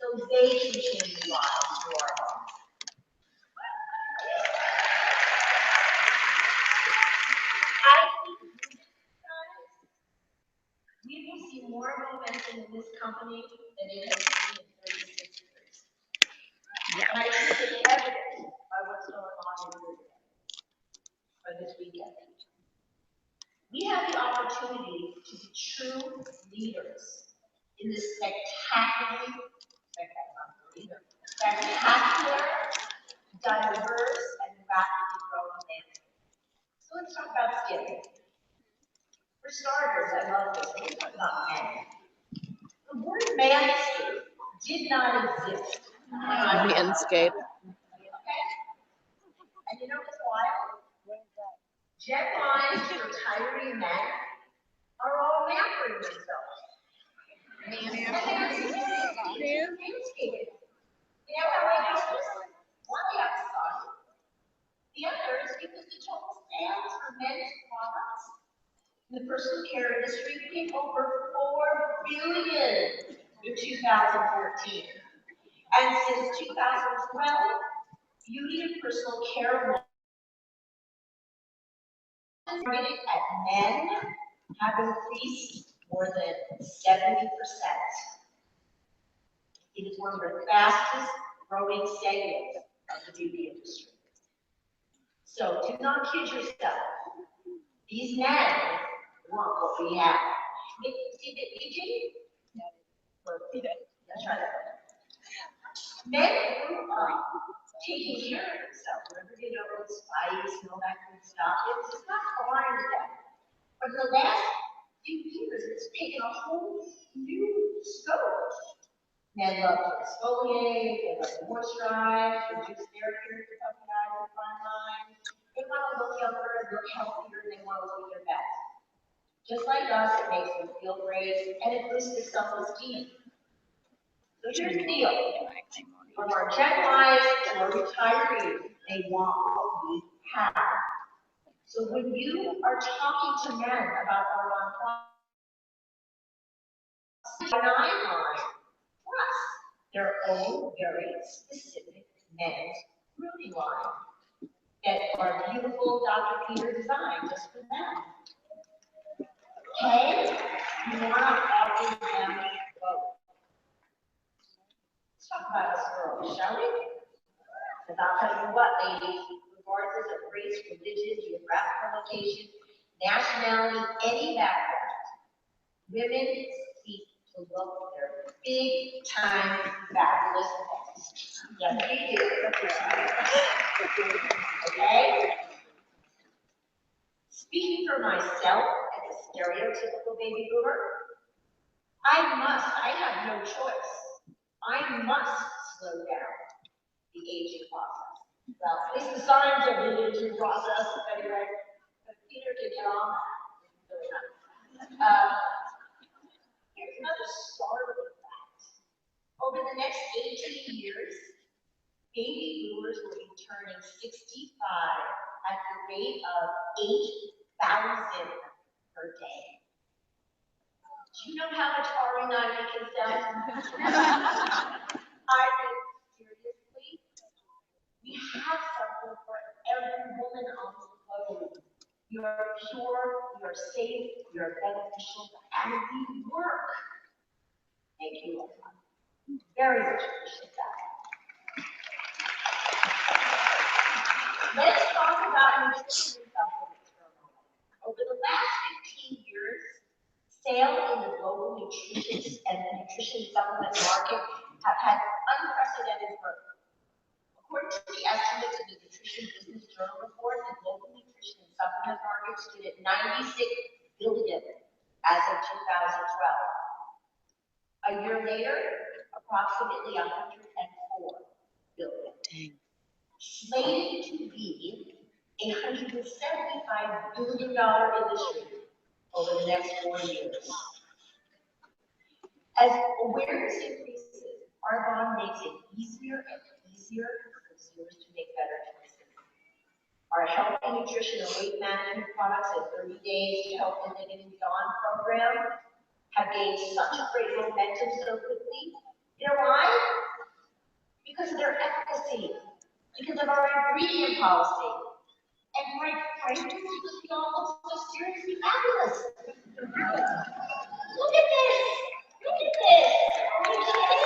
so they can change lives through Arbonne. I think we will see more momentum in this company than it has seen in 36 years. Yeah. And I think it's evident by what's going on in this weekend. We have the opportunity to be true leaders in this spectacular, diverse, and rapidly growing landscape. So let's talk about skin. For starters, I love this. Let's talk about men. The word man landscape did not exist. Manscape. Okay? And you know what's wild? Gen Y's retiree men are all pampering themselves. Landscaping. You know how I know this? One, they have a son. The other is because the total sales for men's products in the personal care industry came over $4 billion in 2014. And since 2012, beauty and personal care targeted at men have increased more than 70%. It is one of the fastest growing segments of the beauty industry. So do not kid yourself. These men want what we have. See that you did? Let's try that. Men grew up taking care of themselves. Remember, spice and all that good stuff. It's not foreign to them. But in the last few years, it's taken a whole new scope. Men love to exfoliate, they love to moisturize, reduce their appearance of puffy eyes and fine lines. They want to look younger and look healthier, and they want to look their best. Just like us, it makes them feel great, and it boosts their self-esteem. So here's the deal. From our Gen Ys to our retirees, they want what we have. So when you are talking to men about our non-profit, line plus their own very specific men's grooming line that our beautiful Dr. Peter designed just for them. Okay? You want to offer them both. Let's talk about us girls, shall we? Because I'll tell you what, ladies, regardless of race, religion, geographical location, nationality, any background, women seek to look their big time fabulous best. Yes, we do. Okay? Speaking for myself as a stereotypical baby boomer, I have no choice. I must slow down the aging process. Well, at least the signs of the aging process, anyway. But Peter can get on that. Here's another startling fact. Over the next 18 years, baby boomers will be turning 65 at the rate of 8,000 per day. Do you know how much RE90 can sell? I mean, seriously, we have something for every woman on the globe. You're pure, you're safe, you're beneficial, and we work. Thank you. Very much appreciate that. Let's talk about nutrition and supplements for a moment. Over the last 15 years, sales in the global nutrition and nutrition supplement market have had unprecedented growth. According to the estimates of the Nutrition Business Journal report, the global nutrition and supplement market stood at $96 billion as of 2012. A year later, approximately $104 billion. Dang. Slated to be a $175 billion industry over the next 4 years. As awareness increases, our bond makes it easier and easier for consumers to make better choices. Our health and nutrition and weight management products at 30 Days to Health and Living Beyond program have gained such great momentum so quickly. You know why? Because of their efficacy, because of our ingredient policy, and quite frankly, because we all look so seriously fabulous. Look at this! Look at this! Are you kidding?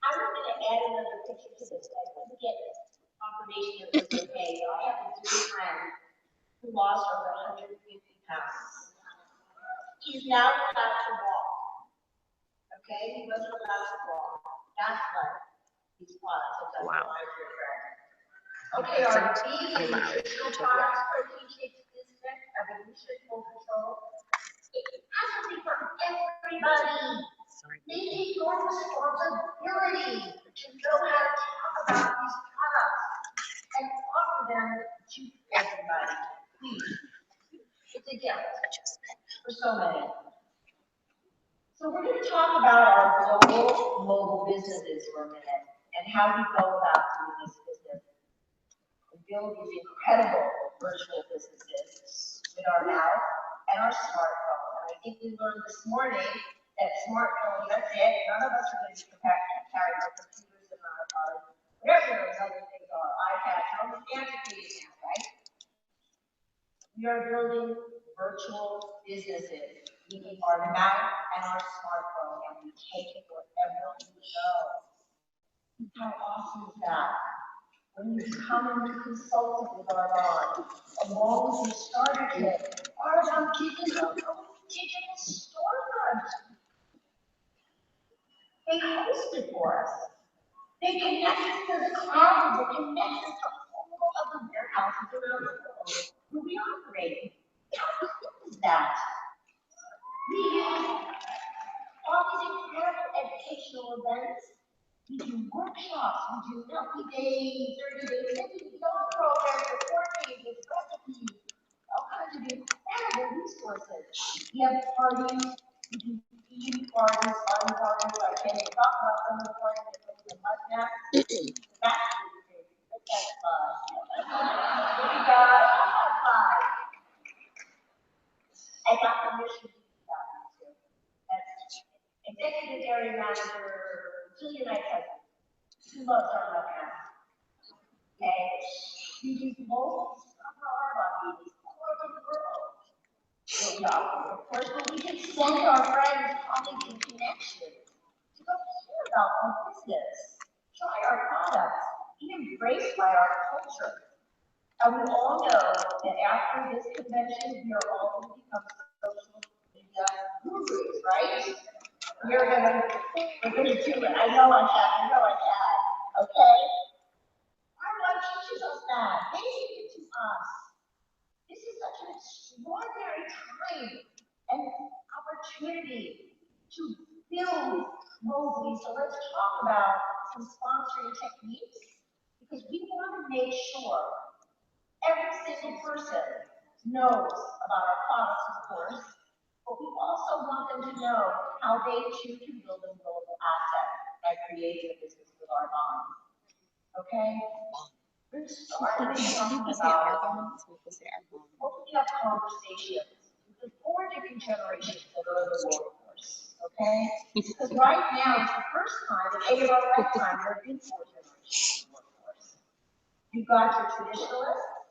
I was going to add another picture to this. I couldn't get confirmation that it was okay. I have a dear friend who lost over 150 pounds. He's now allowed to walk. Okay? He wasn't allowed to walk. That's what these products have done for my dear friend. Okay, our vegan nutritional products, protein shakes, this next, evolution, full control, everybody. Make it your responsibility to know how to talk about these products and offer them to everybody. Please. It's a gift for so many. So we're going to talk about our global mobile businesses for a minute and how we go about doing this business and build these incredible virtual businesses with our mouth and our smartphone. And I think we learned this morning that smartphone, that's it. None of us are going to be carrying our computers and our whatever those other things are, iPads, all the antiquated now, right? We are building virtual businesses. We need our mouth and our smartphone, and we take it wherever we go. How awesome is that? When you come and you consult with our bond, as long as you started it, our bond keeping our digital storefront. They host it for us. They connect us to the cloud. They connect us to all of the warehouses around the world where we operate. How cool is that? We use all these incredible educational events. We do workshops, we do healthy days, 30 days, yoga programs, report pages, recipes, all kinds of incredible resources. We have parties, we do theme parties, fun parties. I can't even talk about some of the parties that go to the mud now. That's really crazy, but that's fun. We got fun. I got permission to do that too. That's executive area manager, Julia Knight's husband. She loves our webcast. Okay? We do most of our meetings all over the world. Of course, but we can send our friends, colleagues, and connections to go hear about our business, try our products, be embraced by our culture. And we all know that after this convention, we are all going to become social media gurus, right? We're gonna do it. I know I can. Okay? Our God teaches us that. They teach it to us. This is such an extraordinary time and opportunity to build globally. So let's talk about some sponsoring techniques because we want to make sure every single person knows about our products, of course, but we also want them to know how they too can build a global asset by creating a business with our bonds. Okay? We're starting talking about opening up conversations with the 4 different generations that are in the workforce. Okay? Because right now it's the first time in 8 of our lifetime there have been 4 generations in the workforce. You've got your traditionalists,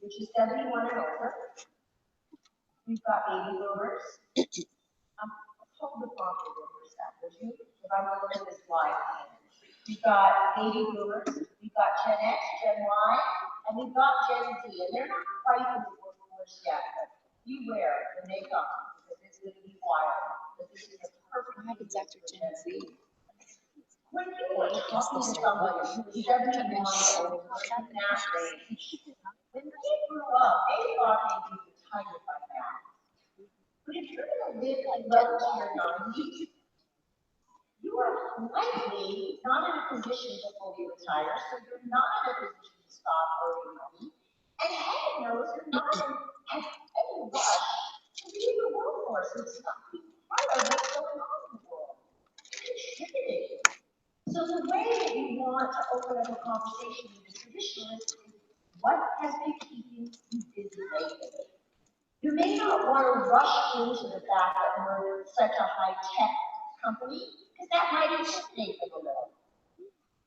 which is 71 and over. We've got baby boomers. Hold the prompt over for a sec, would you? Because I'm going to look at this slide. We've got baby boomers, we've got Gen X, Gen Y, and we've got Gen Z. And they're not quite in the workforce yet, but beware when they come, because it's going to be wild. But this is a perfect exact Gen Z. When you were talking to somebody who was 71 or in that range, when they grew up, they thought they'd be retired by now. But if you're going to live like well into your 90s, you are likely not in a position to fully retire, so you're not in a position to stop earning money. And heaven knows you're not in any rush to leave the workforce and stop being part of what's going on in the world. You're contributing. So the way that you want to open up a conversation with the traditionalist is what has been keeping you busy lately? You may not want to rush into the fact that we're such a high-tech company, because that might intimidate them a little.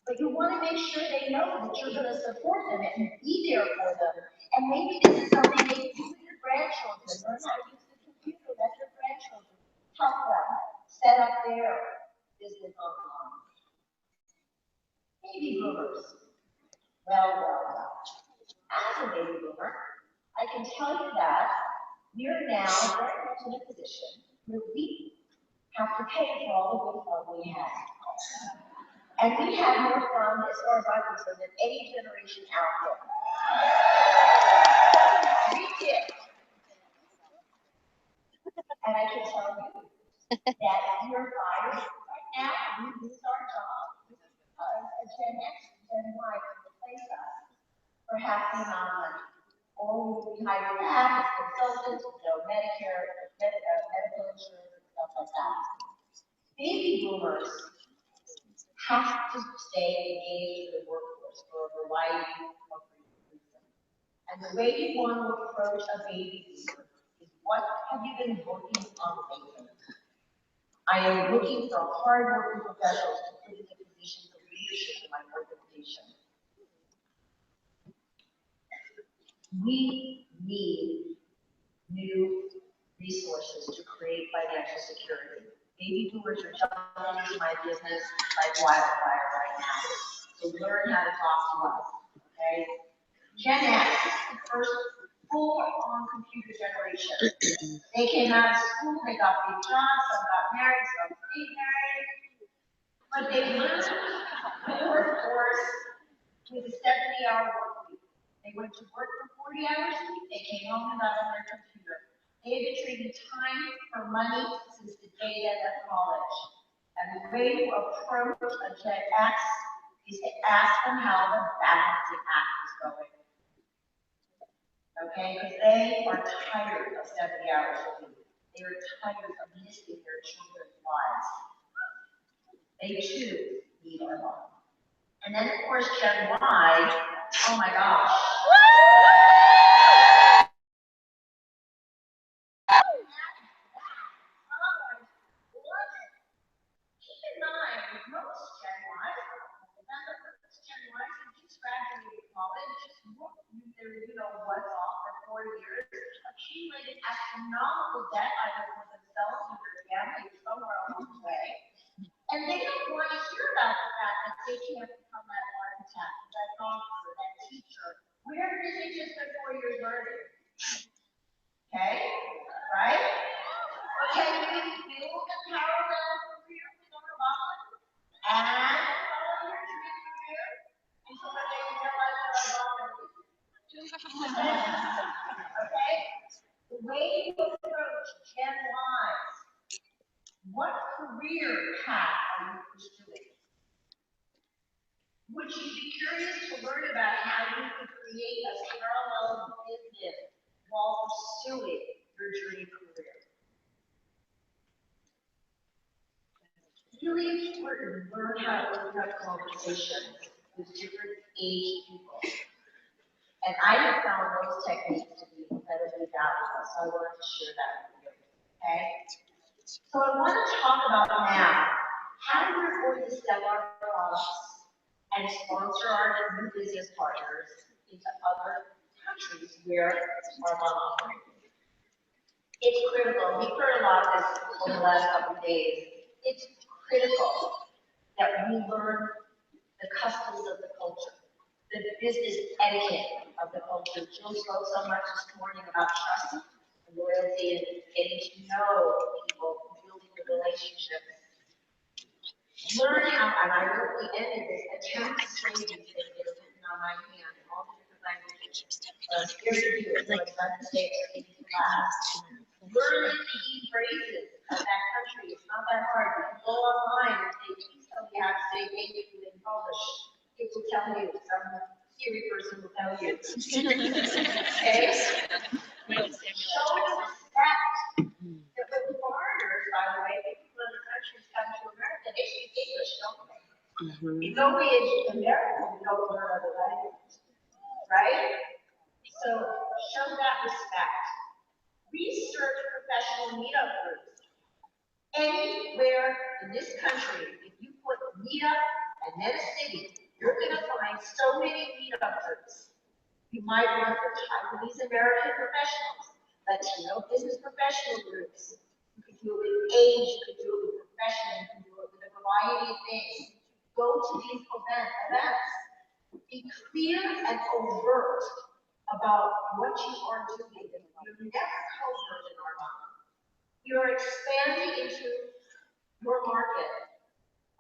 But you want to make sure they know that you're going to support them and be there for them. And maybe this is something they can do with your grandchildren. Learn how to use the computer, let your grandchildren help them set up their business online. Baby boomers. Well. As a baby boomer, I can tell you that we're now very much in a position where we have to pay for all the good fun we have. And we have more fun, as far as I'm concerned, than any generation out there. We did. And I can tell you that your buyers right now, this is our job, because a Gen X, Gen Y can replace us for half the amount of money. Or we hire back as consultants, Medicare, medical insurance, and stuff like that. Baby boomers have to stay engaged in the workforce for a variety of reasons. And the way you want to approach a baby boomer is, what have you been working on lately? I am looking for hard-working professionals to put into positions of leadership in my organization. We need new resources to create financial security. Baby boomers are jumping into my business like wildfire right now. So learn how to talk to us, okay? Gen X is the first full-on computer generation. They came out of school, they got big jobs, some got married, some stayed married. But they learned the workforce with a 70-hour work week. They went to work for 40 hours a week, they came home and got on their computer. They have been trading time for money since the day they left college. And the way to approach a Gen X is to ask them how the balancing act is going. Okay, because they are tired of 70 hours a week. They are tired of missing their children's lives. They too need our help. And then of course Gen Y, oh my gosh. Keep in mind, most Gen Ys, Gen Ys who just graduated college, what's off for 4 years, accumulated astronomical debt either for themselves or their family or somewhere along the way. And they don't want to hear about the fact that they can't become that architect, that doctor, that teacher. Where did they just spend 4 years learning? Okay, right? Or can you build a parallel career with a Robin and follow your dream career until one day you realize that okay? The way you approach Gen Ys, what career path are you pursuing? Would you be curious to learn about how you could create a parallel business while pursuing your dream career? Really important to learn how to open up conversations with different age people. And I have found those techniques to be incredibly valuable, so I wanted to share that with you, okay? So I want to talk about now how we're going to sell our products and sponsor our new business partners into other countries where our mom operates. It's critical. We've heard a lot of this over the last couple of days. It's critical that we learn the customs of the culture, the business etiquette of the culture. Jill spoke so much this morning about trust and loyalty and getting to know people, building the relationships. Learn how, and I wrote at the end of this, attempt to say these things that are written on my hand in all the different languages. I'm scared to do it, so I try to say it in class. Learn the key phrases of that country. It's not that hard. You can go online and say, please tell me how to say thank you in Polish. It will tell you. Some Siri person will tell you. Okay? Show respect. The foreigners, by the way, people in the countries come to America, they speak English, don't they? It's only in America we don't learn other languages, right? So show that respect. Research professional meetup groups. Anywhere in this country, if you put meetup and then a city, you're going to find so many meetup groups. You might run for Taiwanese American professionals, Latino business professional groups. You could do it with age, you could do it with profession, you can do it with a variety of things. Go to these events. Be clear and overt about what you are doing. You're never covert in our mind. You're expanding into your market.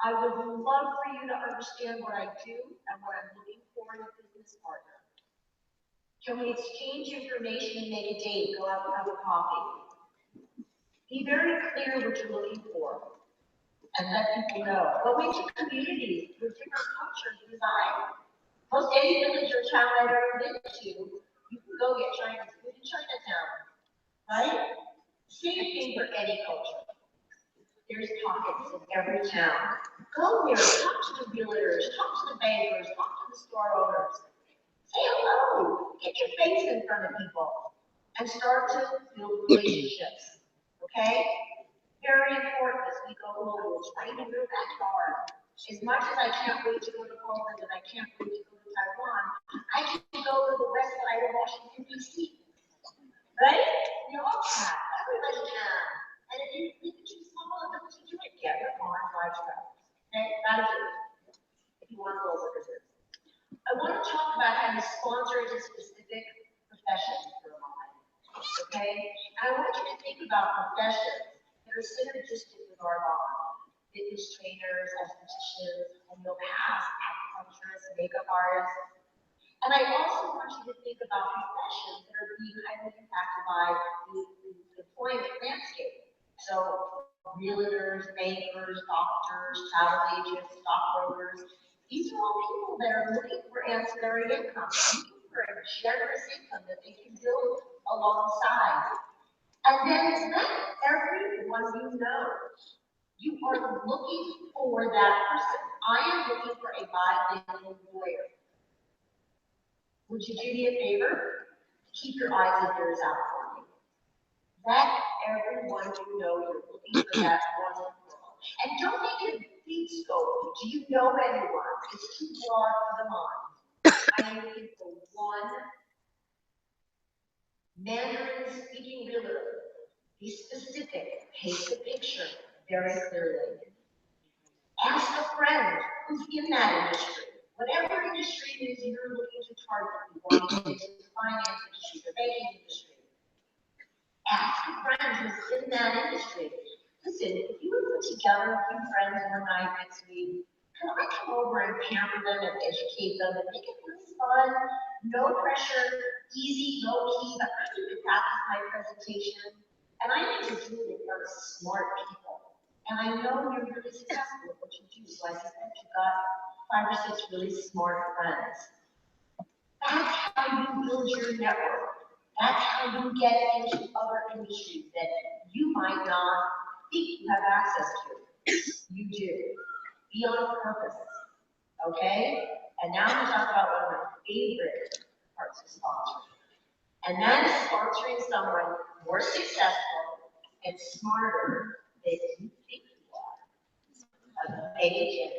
I would love for you to understand what I do and what I'm looking for in a business partner. Can we exchange information and make a date, go out and have a coffee? Be very clear what you're looking for and let people know. Go into communities where different cultures reside. Most any village or town I've ever been to, you can go get Chinese food in Chinatown, right? Same thing for any culture. There's pockets in every town. Go there, talk to the realtors, talk to the bankers, talk to the store owners. Say hello, get your face in front of people, and start to build relationships, okay? Very important as we go global, it's right in your backyard. As much as I can't wait to go to Poland and I can't wait to go to Taiwan, I can go to the west side of Washington, D.C. Right? We all can. Everybody can. And if you think it's too small enough to do it, get your car and drive travels. Okay? That'll do it. If you want to go over this. I want to talk about how you sponsor into specific professions for a moment. Okay? And I want you to think about professions that are synergistic with our law. Fitness trainers, estheticians, homeopaths, acupuncturists, makeup artists. And I also want you to think about professions that are being highly impacted by the employment landscape. So realtors, bankers, doctors, travel agents, stockbrokers. These are all people that are looking for ancillary income, looking for a generous income that they can build alongside. And then it's not everyone you know. You are looking for that person. I am looking for a bilingual lawyer. Would you do me a favor? Keep your eyes and ears out for me. Let everyone you know you're looking for that one girl. And don't make it a big scope. Do you know anyone? It's too broad for the mind. I am looking for one Mandarin speaking realtor. Be specific. Paint the picture very clearly. Ask a friend who's in that industry. Whatever industry it is you're looking to target, you want to get into the finance industry, the banking industry. Ask a friend who's in that industry. Listen, if you would put together a few friends one night next week, can I come over and pamper them and educate them and make it really fun? No pressure, easy, low key, but I need to practice my presentation. And I need to do it in front of smart people. And I know you're really successful at what you do, so I suspect you've got 5 or 6 really smart friends. That's how you build your network. That's how you get into other industries that you might not think you have access to. You do. Be on purpose. Okay? And now I'm going to talk about one of my favorite parts of sponsoring. And that is sponsoring someone more successful and smarter than you think you are. Amazing.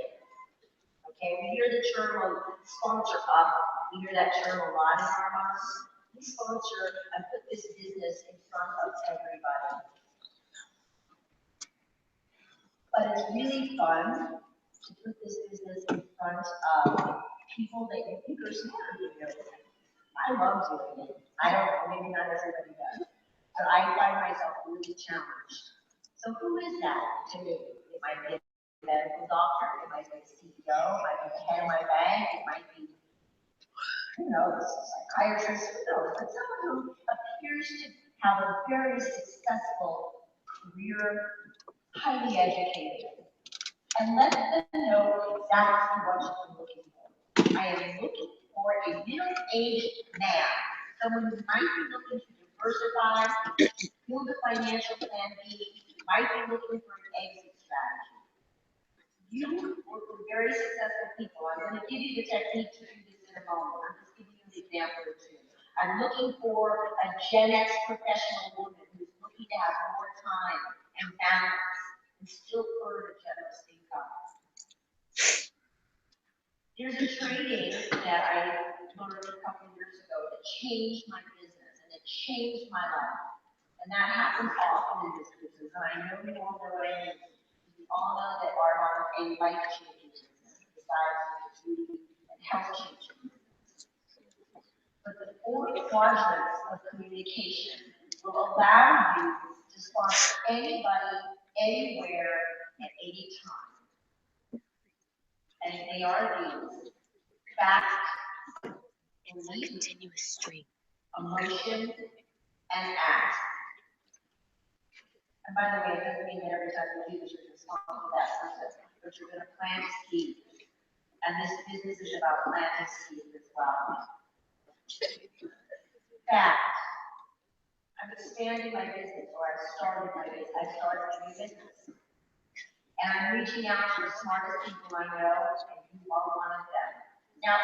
Okay, we hear the term of sponsor up. We hear that term a lot in our house. We sponsor and put this business in front of everybody. But it's really fun to put this business in front of people that you think are smarter than you. I love doing it. I don't know, maybe not everybody does. But I find myself really challenged. So who is that to me? It might be a medical doctor, it might be a CEO, it might be the head of my bank, it might be, who knows, psychiatrist, who knows, but someone who appears to have a very successful career, highly educated, and let them know exactly what you're looking for. I am looking for a middle-aged man, someone who might be looking to diversify, build a financial plan B, might be looking for an exit strategy. You work with very successful people. I'm going to give you the technique to do this in a moment. I'm just giving you an example or two. I'm looking for a Gen X professional woman who's looking to have more time and balance and still earn a generous income. There's a training that I learned a couple of years ago that changed my business and it changed my life. And that happens often in this business. And I know you all know what it is. We all know that our on a life-changing business besides beauty and health-changing business. But the 4 quadrants of communication will allow you to sponsor anybody, anywhere, at any time. And they are these: fact, belief, Continuous stream. emotion, and act. And by the way, it doesn't mean that every time you do this, you're responsible for that person, but you're gonna plant seeds. And this business is about planting seeds as well. Fact, I'm expanding my business, or I've started my business, I started a new business. And I'm reaching out to the smartest people I know, and you are one of them. Now,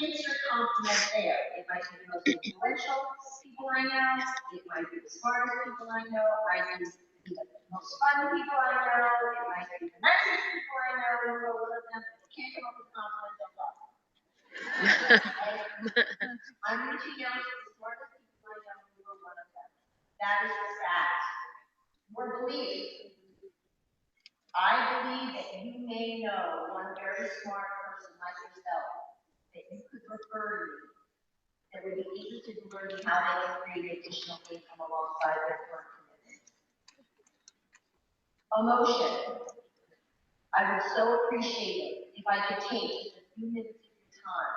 insert compliment there. It might be the most influential people I know, it might be the smartest people I know, it might be the most fun people I know, it might be the nicest people I know, you know, one of them. Can't come up with compliments of love. I'm reaching out to the smartest people I know, you are one of them. That is the fact. Your belief. I believe that you may know one very smart person like yourself that you could refer to me that would be interested in learning how they can create additional income alongside their current commitments. Emotion. I would so appreciate it if I could take just a few minutes of your time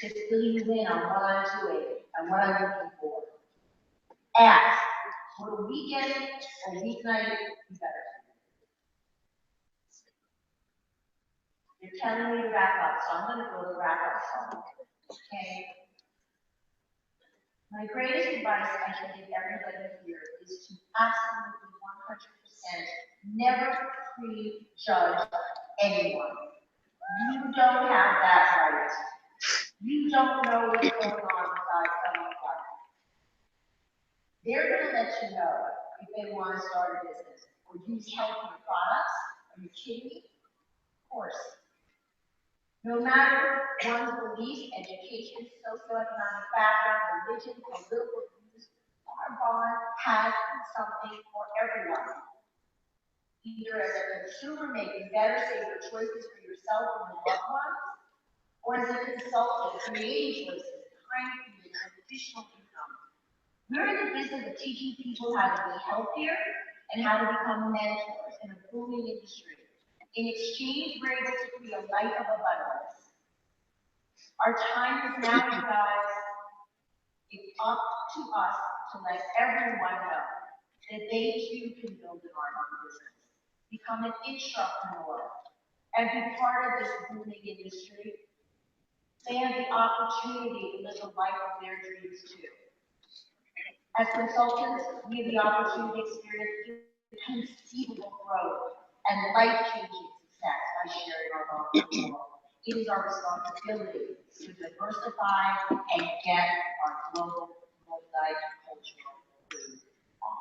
to fill you in on what I'm doing and what I'm looking for. Ask, would a weekend or weeknight be better? You're telling me to wrap up, so I'm going to go to wrap up song. Okay? My greatest advice I can give everybody here is to absolutely 100% never prejudge anyone. You don't have that right. You don't know what's going on inside someone's life. They're going to let you know if they want to start a business or use healthier products. Are you kidding me? Of course. No matter one's belief, education, socioeconomic background, religion, political views, our bond has something for everyone. Either as a consumer making better, safer choices for yourself and your loved ones, or as a consultant creating choices, kind creating additional income. We're in the business of teaching people how to be healthier and how to become mentors in a booming industry. In exchange, we're able to create a life of abundance. Our time is now, you guys. It's up to us to let everyone know that they too can build an online business, become an intrapreneur, and be part of this booming industry. They have the opportunity to live the life of their dreams too. As consultants, we have the opportunity to experience inconceivable growth and life-changing success by sharing our knowledge with the world. It is our responsibility to diversify and get our global multicultural food on.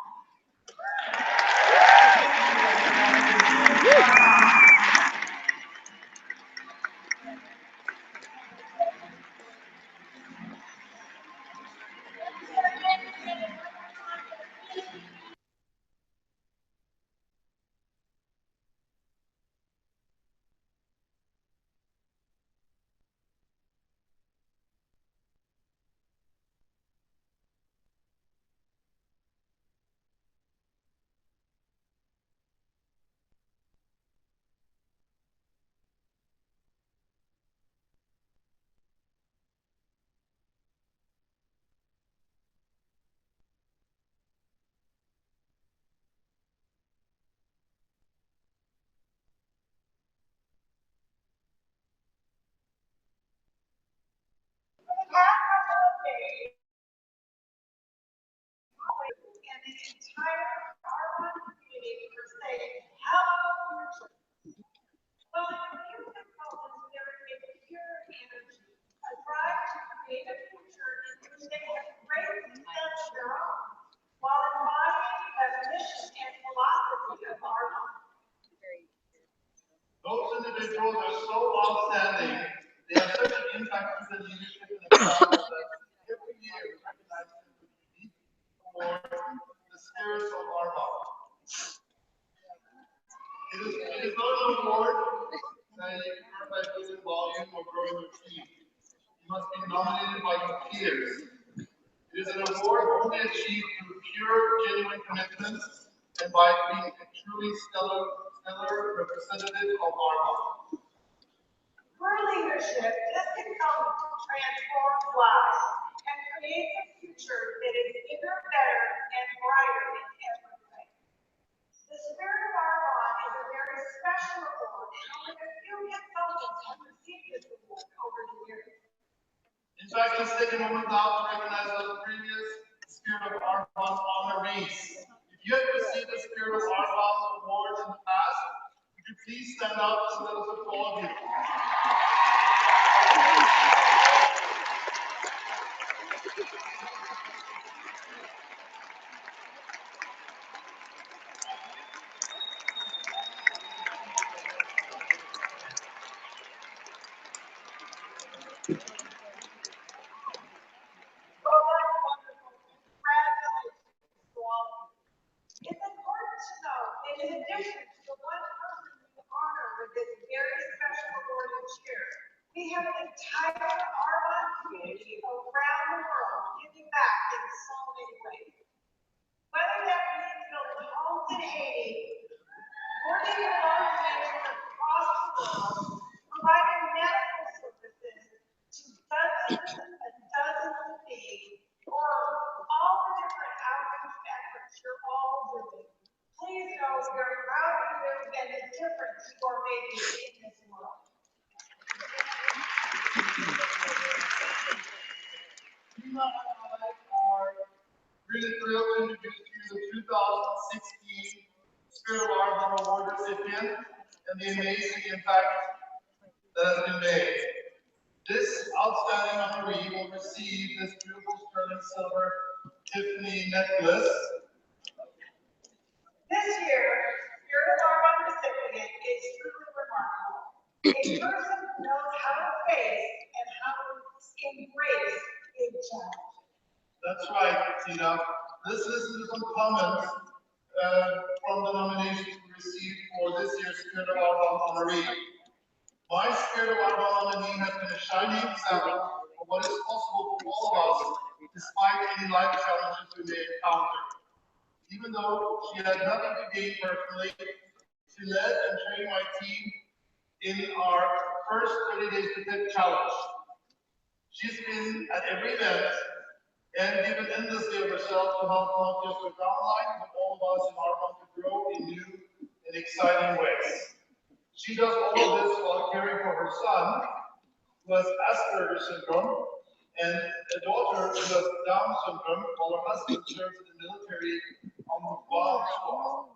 And the entire Arvon community for saying, hello. Well, your consultants dedicate pure energy, a drive to create a future in which they have great success of their own, while embodying the mission and philosophy of Arvon. Those individuals are so outstanding. They have such an impact to the leadership in the process that every year we recognize them with a unique award, the Spirits of Arvon. It is not an award that you earn by building volume or growing your team. You must be nominated by your peers. It is an award only achieved through pure, genuine commitments and by being a truly stellar representative of Arvon. Her leadership just can help transform lives and create a future that is bigger, better, and brighter in every way. So I can take a moment now to recognize those previous Spirit of Arvon honorees. If you have received the Spirit of Arvon awards in the past, would you please stand up so let us applaud you. It's important to know that in addition to the one person we honor with this very special award each year, we have an entire Arvon community around the world giving back in so many ways. Whether that means building homes in Haiti, working with organizations across the world, providing medical services to dozens and dozens of needs, or all the different outreach efforts you're all doing. Please know we are proud of you and the difference you are making in this world. Tina and I are really thrilled to introduce to you the 2016 Spirit of Arvon Award recipient and the amazing impact that has been made. This outstanding honoree will receive this beautiful sterling silver Tiffany necklace. This year, Spirit of Arvon recipient is truly remarkable. A person who knows how to face and how to embrace big challenges. That's right, Tina. Let's listen to some comments from the nominations we received for this year's Spirit of Arvon honoree. My Spirit of Arvon nominee has been a shining example of what is possible for all of us, despite any life challenges we may encounter. Even though she had nothing to gain personally, she led and trained my team in our first 30 Days to 10 challenge. She's been at every event and given endlessly of herself to help not just the downline, but all of us in Arvon to grow in new and exciting ways. She does all of this while caring for her son, who has Asperger's syndrome, and a daughter who has Down syndrome, while her husband serves in the military on the bomb squad.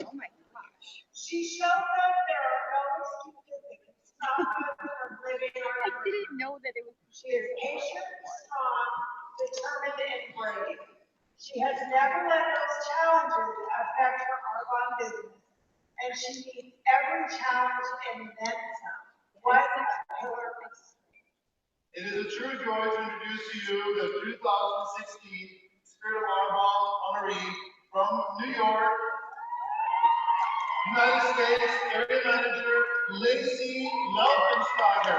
Oh my gosh. She showed us there are no excuses that can stop us from living our I dreams. didn't know that it was. She is patient, strong, determined, and brave. She has never let those challenges affect her Arvon business, and she meets every challenge and then some. What a pillar of strength. It is a true joy to introduce to you the 2016 Spirit of Arvon honoree from New York, United States Area Manager Lacey Laufenschlager.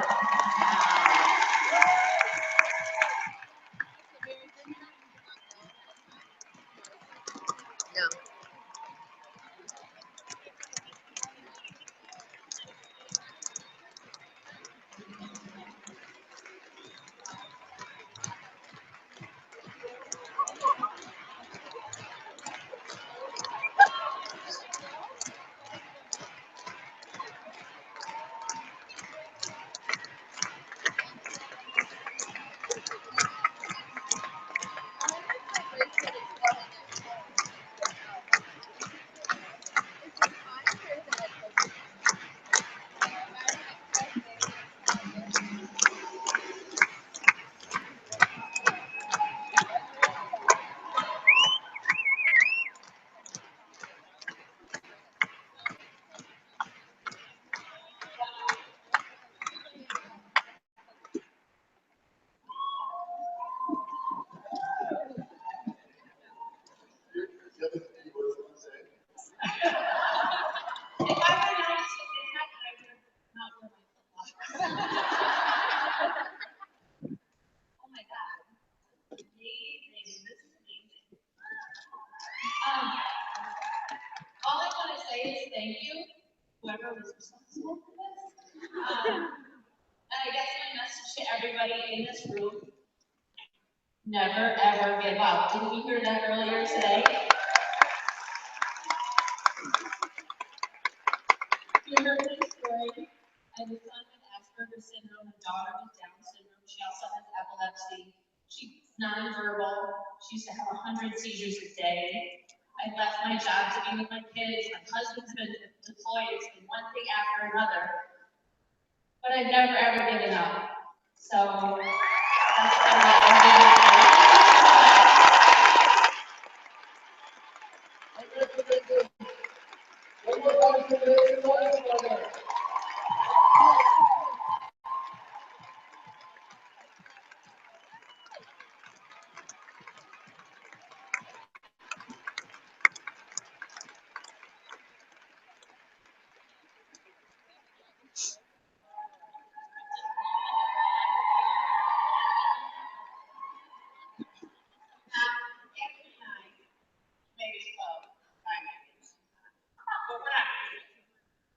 No. All I want to say is thank you, whoever was responsible for this. And I guess my message to everybody in this room, never ever give up. Didn't we hear that earlier today? You heard my story. I have a son with Asperger's syndrome, a daughter with Down syndrome. She also has nonverbal. She used to have 100 seizures a day. I left my job to be with my kids. My husband's been deployed. It's been one thing after another. But I've never ever given up. So that's what I'm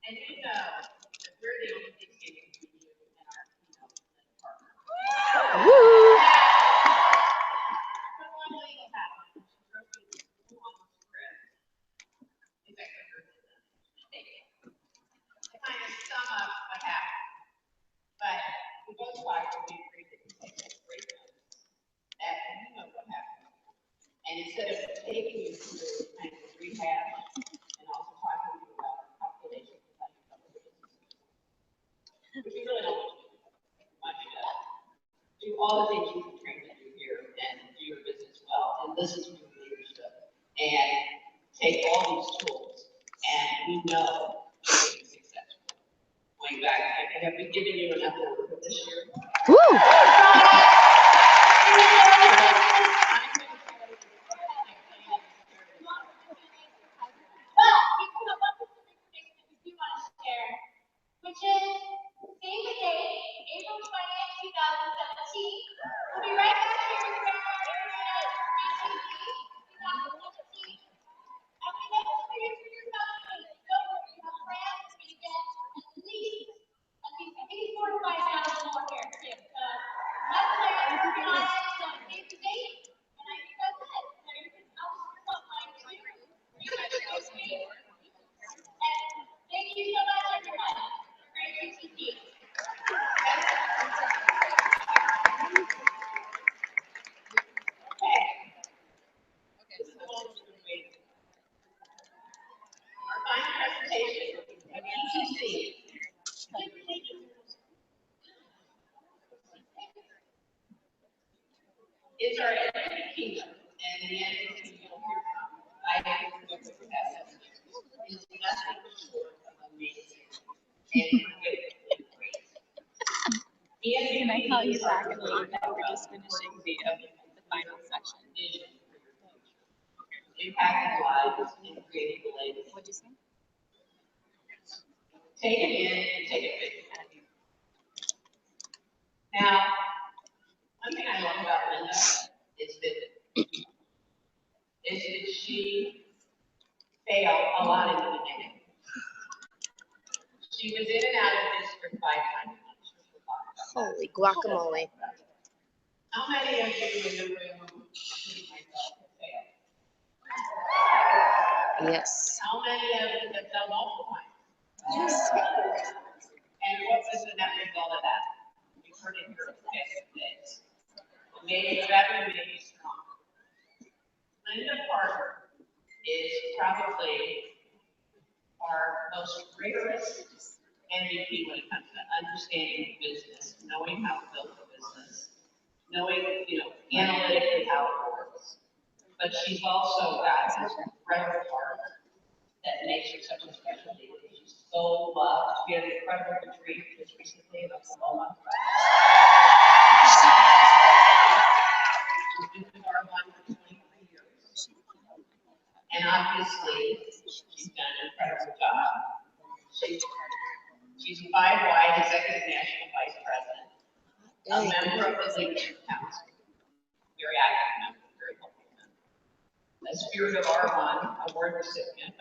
And you know that we're the only things getting to you and our partner. But one thing happened. She wrote me this long script. In fact, I wrote it down. To kind of sum up what happened. But we both talked and we agreed that we take that great notes. And you know what happened. And instead of taking you through kind of rehab and also talking to you about population, which we really don't want you to do all the things you can train to do here and do your business well. And this is your leadership. And take all these tools, and we know you'll be successful. Going back, have we given you enough work for this year? Woo! Which is save the date, April 20th, 2017. We'll be right back here with the GTC 2017. And we never experience for yourself, don't worry, you have plans for you get at least 4 to 5,000 more here too. So let's plan for save the date, and I think that's it. I'll just put mine too. And thank you so much, everyone. Great GTC. Our final presentation of GTC is our keynote, and the end you'll hear from. I have to go through that is nothing short of amazing and great. Can I call you back in a little bit? We're just finishing the final section. Impacting lives and creating legacy. What'd you say? Take it in and take it with you. Now, one thing I love about Linda is that she failed a lot in the beginning. She was in and out of district 5 times. Holy guacamole. How many of you in the room, including myself, have failed? Yes. How many of you have done multiple times? Yes. And what was the net result of that? You heard it here today. It made you better, it made you stronger. Linda Parker is probably our most rigorous MVP when it comes to understanding business, knowing how to build a business, knowing, analytically how it works. But she's also got this incredible heart that makes her such a special leader. She's so loved. We had an incredible retreat just recently in Oklahoma. She's been with our one for 23 years. And obviously, she's done an incredible job. She's a 5-wide executive national vice president, a member of the Leadership Council, very active member, very helpful member, a Spirit of R1 award recipient,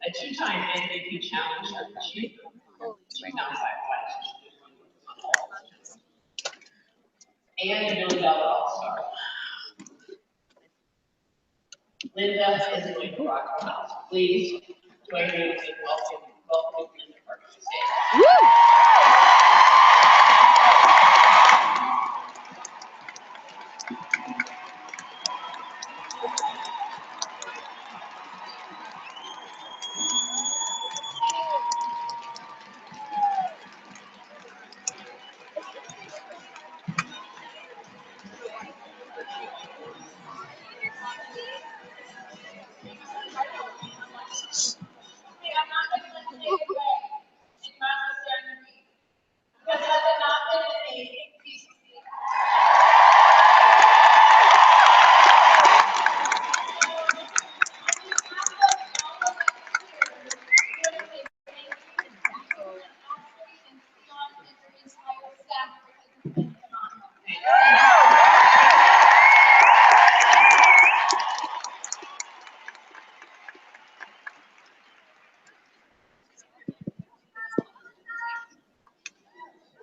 a 2-time MVP challenge achiever. She's not 5-wide, and a $1 million all-star. Linda is going to rock the house. Please join me in welcoming Linda Parker to the stage.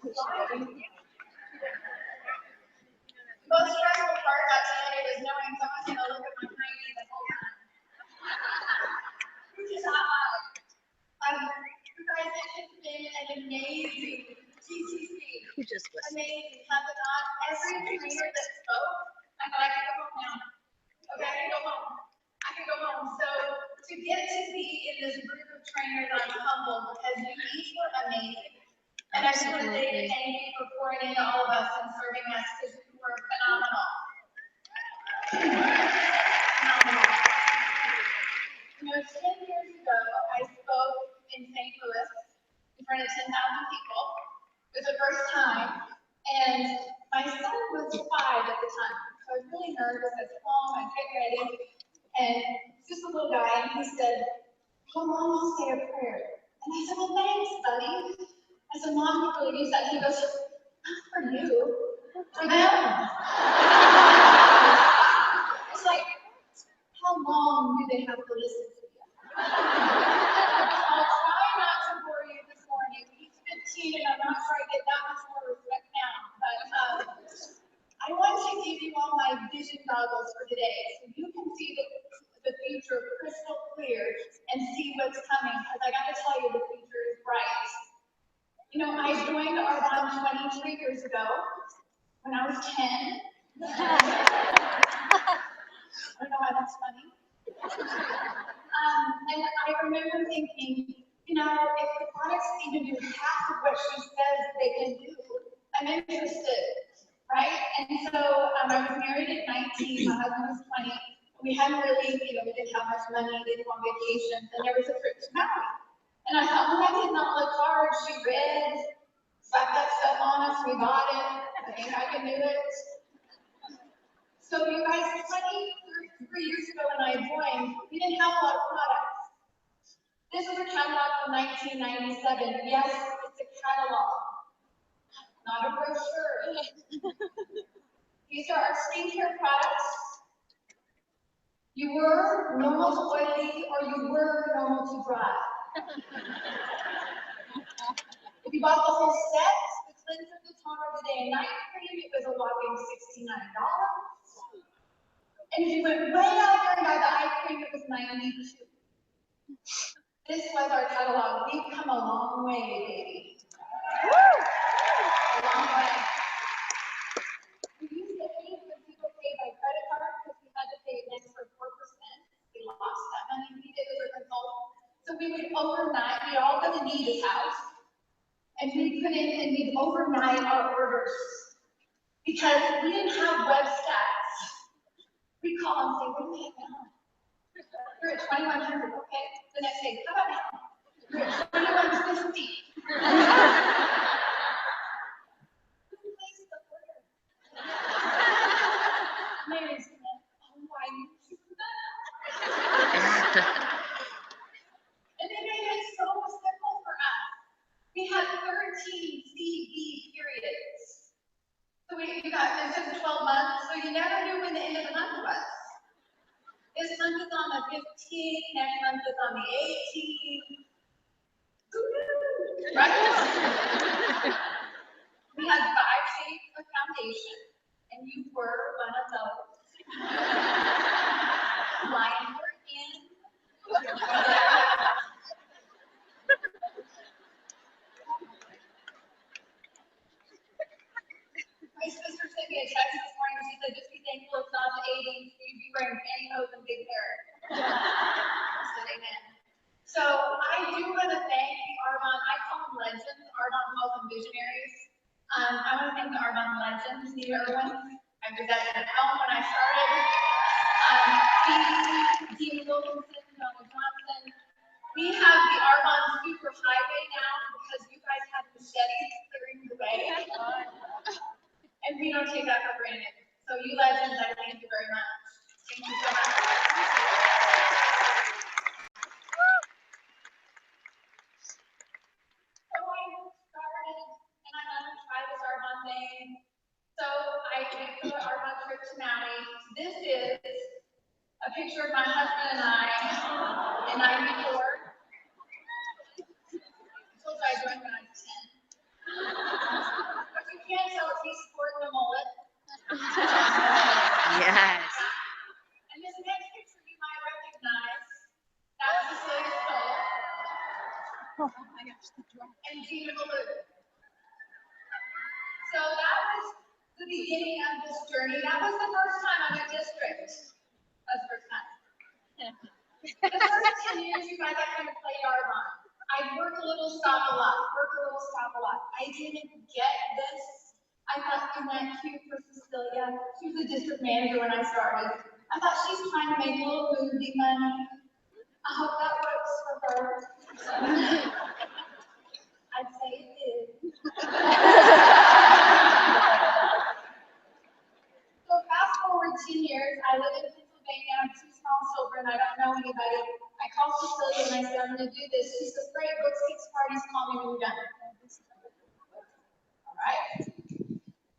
The most stressful part about today was knowing someone's gonna look at my tiny the whole time. Which is not hard. You guys, it has been an amazing GTC. Who just listened? Amazing. Have it not every trainer that spoke, I thought I could go home now. Okay, I can go home. I can go home. So to get to be in this group of trainers, I'm humbled because you each were amazing. And I just want to say thank you for pouring into all of us and serving us because you were phenomenal. Phenomenal. You know, 10 years ago, I spoke in St. Louis in front of 10,000 people. It was the first time, and my son was 5 at the time. So I was really nervous. I was home, I was getting ready, and just a little guy, and he said, "Well, Mom, I'll say a prayer." And I said, "Well, thanks, buddy." I said, "Mom, you really use that?" He goes, "Not for you, for them." It's like, how long do they have to listen to you? I'll try not to bore you this morning. He's 15 and I'm not sure I get that much more respect now. But I want to give you all my vision goggles for today so you can see the future crystal clear and see what's coming. Because I got to tell you, the future is bright. You know, I joined Arbonne 23 years ago when I was 10. I don't know why that's funny. And I remember thinking, you know, if the products even do half of what she says they can do, I'm interested, right? And so I was married at 19, my husband was 20. We hadn't really, we didn't have much money, didn't go on vacation, and there was a trip to Maui. And I thought, well, that did not look hard. She read, slapped that stuff on us, we bought it. I think I can do it. So you guys, 23 years ago when I joined, we didn't have a lot of products. This is a catalog from 1997. Yes, it's a catalog, not a brochure. These are our skincare products. You were normal to oily or you were normal to dry. If you bought the whole set, the cleanser, the toner, the day and night cream, it was a whopping $69. And if you went way out there and got the eye cream, it was $92. This was our catalog. We've come a long way, baby. A long way. We used to hate when people paid by credit card because we had to pay an extra 4%. We lost that money. We did as a result. So we would overnight, we'd all go to Nita's house, and we'd put in and we'd overnight our orders. Because we didn't have web stats. We'd call and say, what do we have now? We're at 2100, okay. The next day, how about now? We're at 2150. Who placed the order? Mary's like, oh, I knew you were that. And they made it so simple for us. We had 13 CB periods. So we got this in 12 months, so you never knew when the end of the month was. This month is on the 15th, next month is on the 18th. Right? We had 5 shades of foundation, and you were one of those. Lines were in. My sister sent me a text this morning. She said, just be thankful it's not the 80s. You'd be wearing pantyhose and big hair. I said, amen. So I do want to thank the Arbonne, I call them legends. Arbonne calls them visionaries. I want to thank the Arbonne legends, Nita Irwin. I was at Elm when I started. Dean Wilkinson, Donna Johnson. We have the Arbonne Super Highway now because you guys have machetes clearing the way. And we don't take that for granted. So you legends, I thank you very much. Thank you so much. So I started, and I'm going to try this Arbonne thing. So I went for the Arbonne trip to Maui. This is a picture of my husband and I in '94. I told you I joined when I was 10. Yes. And this next picture you might recognize. That's Cecilia Stoll. Oh my gosh, the dress. And Gina Malou. So that was the beginning of this journey. That was the first time I'm in district. That's the first time. The first 10 years, you guys, I kind of played Arbonne. I work a little, stop a lot, work a little, stop a lot. I didn't get this. I thought, isn't that cute for Cecilia? She was the district manager when I started. I thought she's trying to make a little movie money. I hope that works for her. I'd say it did. So fast forward 10 years, I live in Pennsylvania, I have 2 small children, I don't know anybody. I call Cecilia and I said, I'm gonna do this. She says, great, book 6 parties, call me when you're done. All right.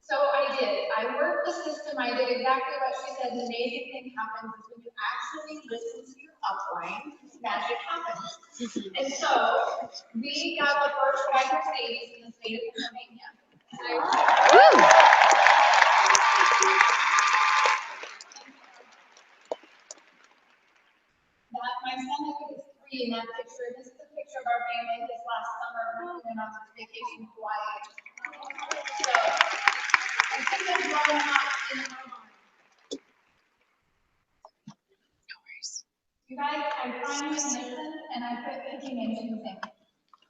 So I did. I worked the system, I did exactly what she said. The amazing thing happens is when you actually listen to your upline, magic happens. And so we got the first white Mercedes in the state of Pennsylvania. My son is 3 in that picture. This is a picture of our family this last summer. We went on vacation to Hawaii. So, I think I'm growing up in Arbonne. You guys, I finally listened and I quit picking and choosing.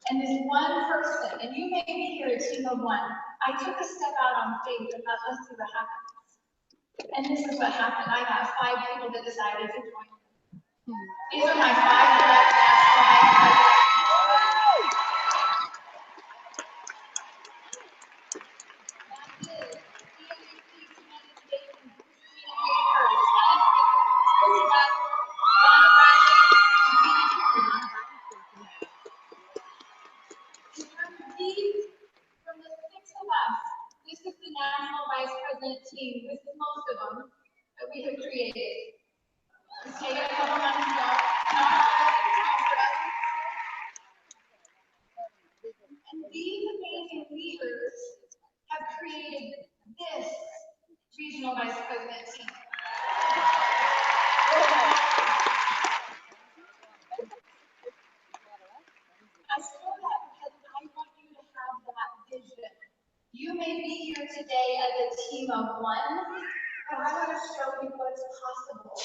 And this one person, and you may be here a team of 1, I took a step out on faith and thought, let's see what happens. And this is what happened. I got 5 people that decided to join me. These are my 5 direct national vice presidents. From the 6 of us, this is the national vice president team. This is most of them that we have created. Okay, a couple months ago. And these amazing leaders have created this regional vice president team. I saw that because I want you to have that vision. You may be here today as a team of 1, but I want to show you what's possible.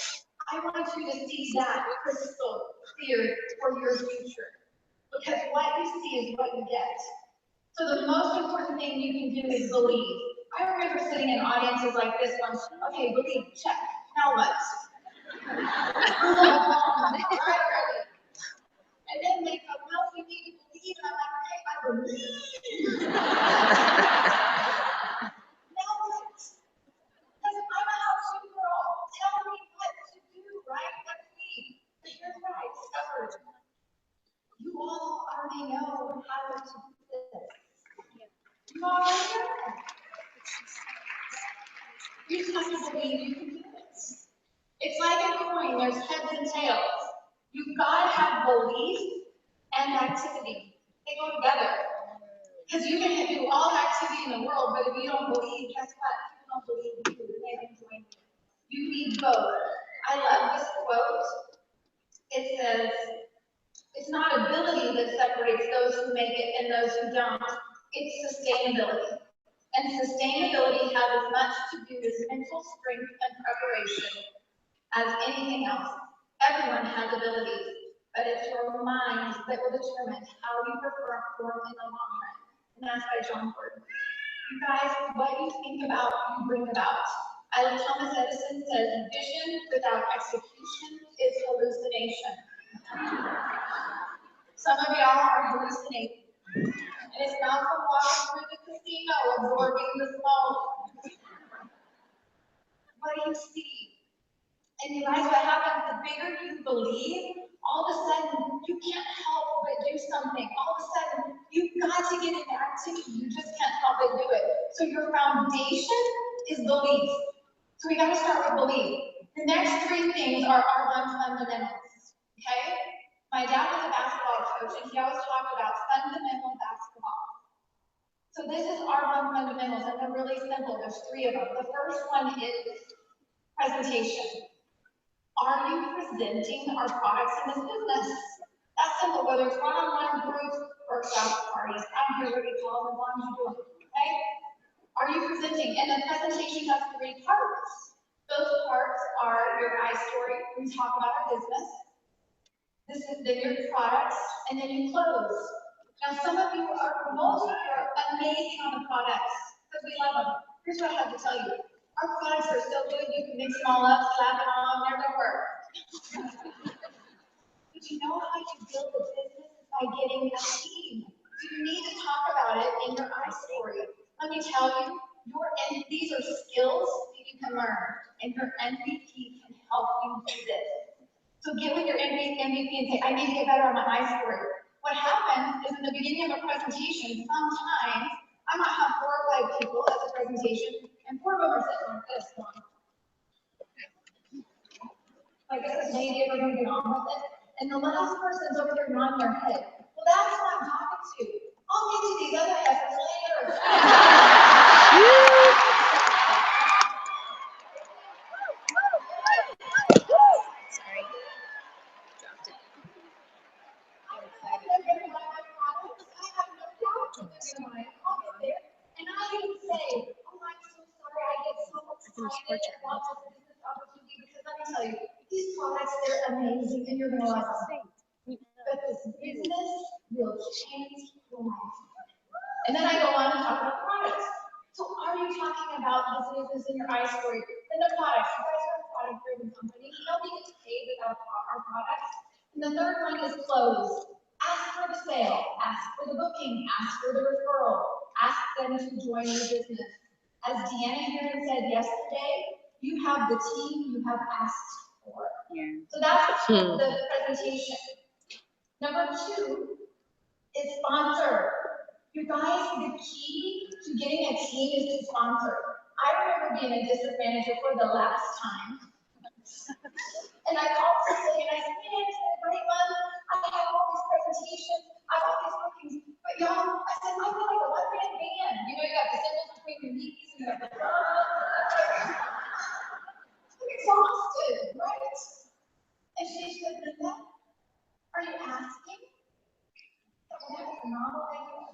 I want you to see that crystal clear for your future. Because what you see is what you get. So the most important thing you can do is believe. I remember sitting in audiences like this one. Okay, believe, check. Now what? And then they go, well, we need to believe. And I'm like, okay, I believe. Now what? Because I'm a how-to girl. Tell me what to do, right? What to need. But here's what I discovered. You all already know how to do this. You already know. You just have to believe you can do this. It's like a coin, there's heads and tails. You've got to have belief and activity. They go together. Because you can do all the activity in the world, but if you don't believe, guess what? People don't believe you, and they don't join you. You need both. I love this quote. It says, it's not ability that separates those who make it and those who don't. It's sustainability. And sustainability has as much to do with mental strength and preparation as anything else. Everyone has abilities, but it's your mind that will determine how you perform in the long run. And that's by John Gordon. You guys, what you think about, you bring about. Thomas Edison says, vision without execution is hallucination. Some of y'all are hallucinating. And it's not from walking through the casino absorbing the smoke. What do you see? And you guys, what happens, the bigger you believe, all of a sudden, you can't help but do something. All of a sudden, you've got to get into activity. You just can't help but do it. So your foundation is belief. So we got to start with belief. The next 3 things are Arbonne fundamentals, okay? My dad was a basketball coach, and he always talked about fundamental basketball. So this is Arbonne fundamentals, and they're really simple. There's 3 of them. The first one is Presentation. Are you presenting our products in this business? That's simple, whether it's one-on-one, groups, workshops, parties. I don't care what you call them, as long as you do it, okay? Are you presenting? And the presentation has 3 parts. Those parts are your I story, we talk about our business. This is then your products, and then you close. Now, most of you are amazing on the products, because we love them. Here's what I have to tell you. Our products are so good, you can mix them all up, slap it on, they're gonna work. But you know how you build a business is by getting a team. So you need to talk about it in your I story. Let me tell you, these are skills that you can learn, and your MVP can help you do this. So get with your MVP and say, I need to get better on my I story. What happens is in the beginning of a presentation, sometimes I might have 4 or 5 people at the presentation, and 4 of them are sitting like this one. Like this is maybe ever gonna get on with it. And the last person's over there nodding their head. Well, that's what I'm talking to. I'll get to these other efforts later. Sorry. Dropped it. And I even say, oh, I'm so sorry, I get so excited about this business opportunity because let me tell you, these products, they're amazing and you're gonna love them. But this business will change your life. And then I go on to talk about products. So are you talking about this business in your I story? And the products, you guys are a product-driven company. Nobody gets paid without our products. And the third one is close. Ask for the sale, ask for the booking, ask for the referral, ask them to join the business. As Deanna here said yesterday, you have the team you have asked for. Yeah. So that's the presentation. Number 2 is sponsor. You guys, the key to getting a team is to sponsor. I remember being a district manager for the last time. And I called Cecilia and I said, man, it's been a great month. I have all these presentations, I have all these bookings. But y'all, I said, I feel like a one-man band. You know, you got the symbols between your knees and you got the I'm exhausted, right? And she said, Linda, are you asking that we have a phenomenal idea?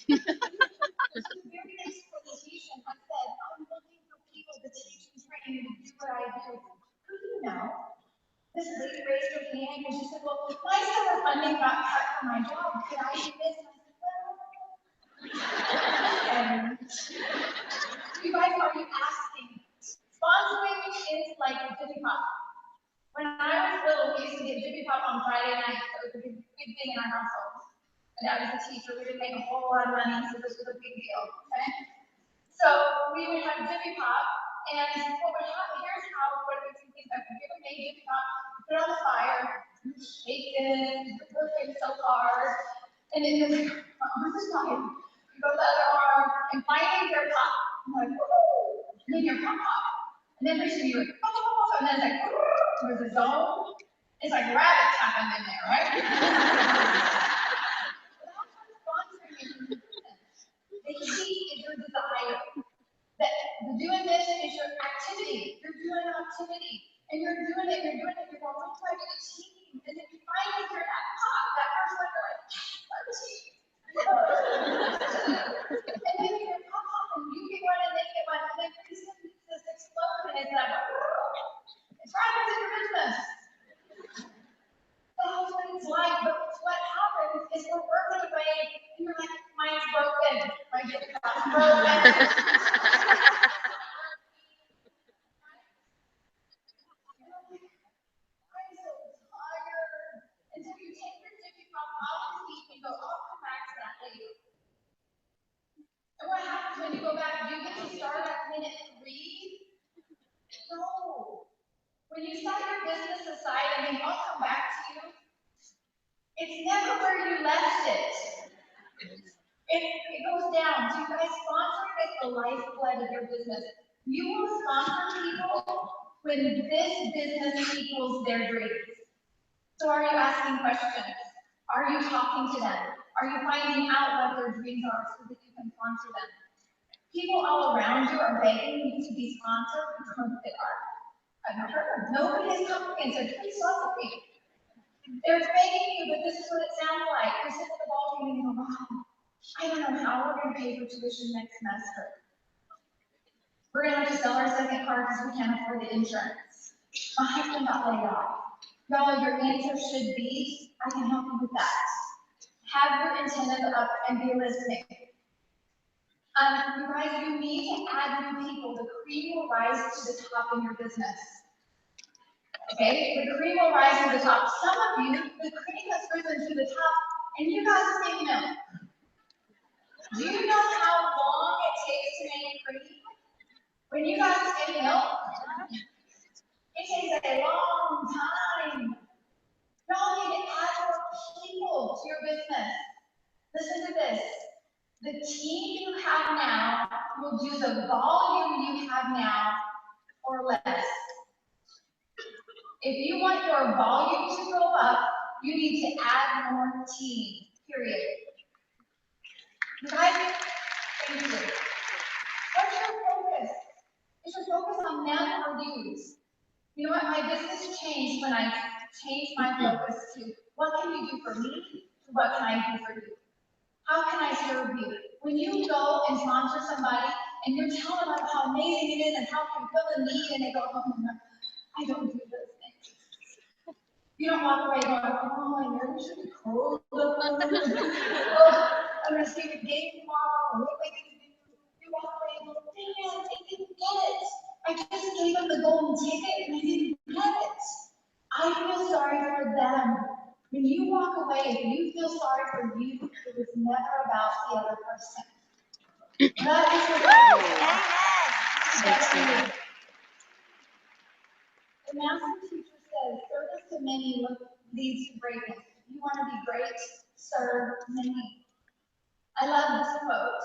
The very next presentation, I said, I'm looking for people to teach and train to do what I do. Who do you know? This lady raised her hand and she said, well, my summer funding got cut for my job. Could I do this? And I said, well, you guys, are you asking? Sponsoring is like Jiffy Pop. When I was little, we used to get Jiffy Pop on Friday night. It was a big thing in our household. And I was a teacher. We didn't make a whole lot of money, so this was a big deal. Okay? So we would have Jiffy Pop, and what would happen, here's how, what we do things like we give a made Jiffy Pop, put it on the fire, shake it, you're working so hard, and then you're like, this is fine. You go to the other arm, and finally you're pop. I'm like, woo! And then you're pop. And then pretty soon you're like, pop, pop, pop, and then it's like, there's a zone. It's like rabbits happened in there, right? The key is your desire. That doing this is your activity. You're doing an activity. And you're doing it, you're going to get a team. And if you find that you're at pop, that first one, you're like, our team. And then you get pop, and you get one, and they get one, and then pretty soon this explodes, and it's like, it's right into your business. That's what it's like, but what happens is we're working away, and you're like, mine's broken, my Jiffy Pop's broken. And what happens when you go back? Do you get to start at minute 3? No. When you set your business aside and then I'll come back to you, it's never where you left it. It goes down. So you guys, sponsoring is the lifeblood of your business. You will sponsor people when this business equals their dreams. So are you asking questions? Are you talking to them? Are you finding out what their dreams are so that you can sponsor them? People all around you are begging you to be sponsored because they are. I've not heard. Nobody has come to me and said, please sponsor me. They're begging you, but this is what it sounds like. You're sitting at the ball game and you go, wow, I don't know how we're going to pay for tuition next semester. We're going to have to sell our second car because we can't afford the insurance. My husband got laid off. Y'all, your answer should be, I can help you with that. Have your antennas up and be listening. You guys, you need to add new people. The cream will rise to the top in your business. Okay, the cream will rise to the top. Some of you, the cream has risen to the top, and you guys make milk. Do you know how long it takes to make cream? When you guys make milk, it takes a long time. Y'all need to add more people to your business. Listen to this. The team you have now will do the volume you have now or less. If you want your volume to go up, you need to add more team, period. You guys, thank you. What's your focus? Is your focus on them or you? You know what, my business changed when I changed my focus to what can you do for me, to what can I do for you? How can I serve you? When you go and sponsor somebody and you're telling them how amazing it is and how you fill a need and they go, oh, no, I don't do those things. You don't walk away going, oh, I never should be cold. Oh, I'm going to see the game tomorrow. What am I going to do? You walk away and go, damn, I didn't get it. I just gave them the golden ticket and I didn't get it. I feel sorry for them. When you walk away, if you feel sorry for you, it was never about the other person. That is what the master teacher says, service to many leads to greatness. If you want to be great, serve many. I love this quote.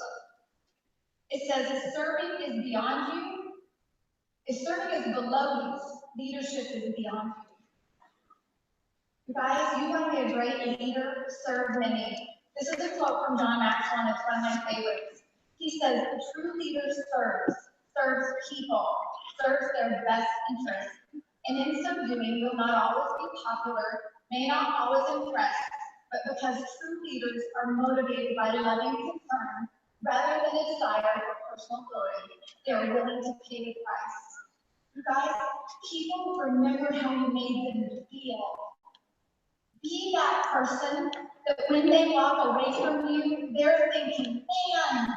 It says, if serving is beyond you, if serving is below you, leadership is beyond you. You guys, you want to be a great leader, serve many. This is a quote from John Maxwell, and it's one of my favorites. He says, the true leader serves people, serves their best interests, and in so doing will not always be popular, may not always impress, but because true leaders are motivated by loving concern rather than a desire for personal glory, they are willing to pay the price. You guys, people remember how you made them feel. Be that person that when they walk away from you, they're thinking, man,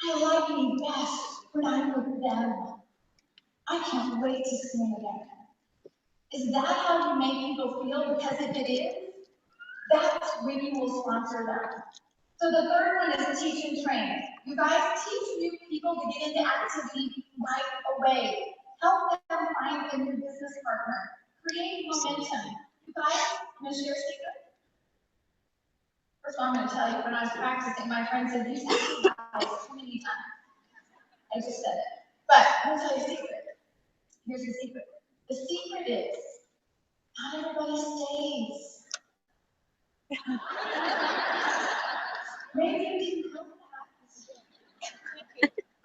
I like me best when I'm with them. I can't wait to see them again. Is that how you make people feel? Because if it is, that's when you will sponsor them. So the third one is teach and train. You guys teach new people to get into activity right away. Help them find a new business partner. Create momentum. You guys, I'm going to share a secret. First of all, I'm going to tell you, when I was practicing, my friend said, you said you guys so many times. I just said it. But I'm going to tell you a secret. Here's the secret. The secret is, not everybody stays. Maybe you can help that.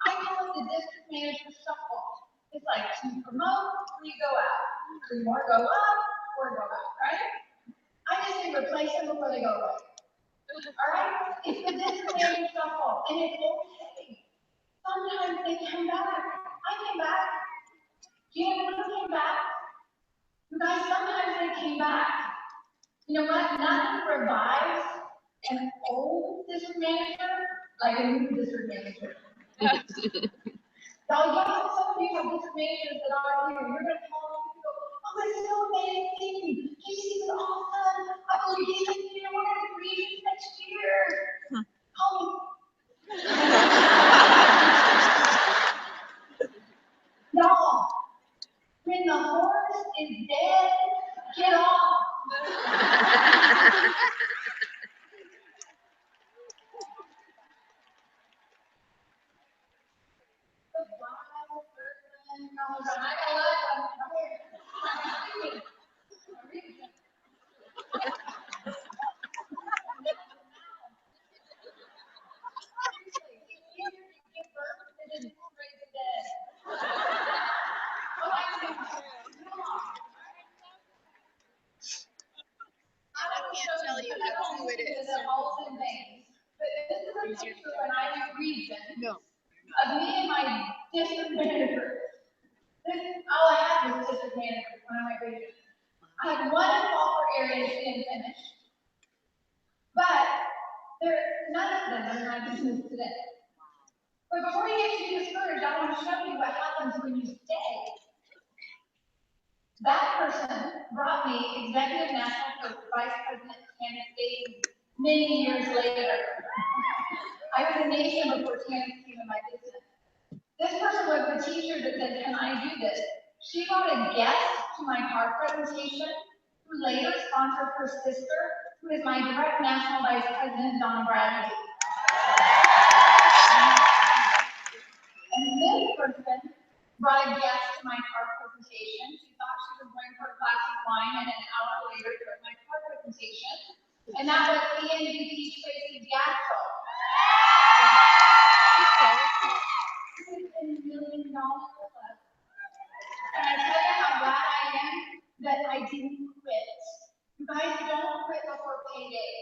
I call it the district manager shuffle. It's like you promote, or you go out. Or you want to go up, or go out, right? I just say replace them before they go away. All right? It's the district manager shuffle, and it's okay. Sometimes they come back. I came back. You know when I came back? You guys, sometimes they came back. You know what? Nothing revives an old district manager like a new district manager. Y'all, some of you have district managers that are here. You're going to call them and go, oh, it's so amazing. GTC is awesome. I believe GTC is one of the regions next year. Call me. Y'all, when the horse is dead, get off. The wild person, I got a lot of them. can't tell you who it is. But this is a picture when I was region No. of me and my district manager. All I had was district manager when I went region. I had one call for areas she didn't finish. But none of them are in my business today. But before you get too discouraged, I want to show you what happens when you stay. That person brought me executive national coach, vice president, Kansas State, many years later. I was a nation before Kansas came in my business. This person was the teacher that said, "Can I do this?" She brought a guest to my car presentation, who later sponsored her sister, who is my direct national vice president, Donna Bradley. And this person brought a guest to my car presentation. She thought she was going for a glass of wine, and an hour later, during my car presentation, and that was ENVP Tracy Gatchel. $1 million club. And I tell you how glad I am that I didn't quit. You guys don't quit before payday.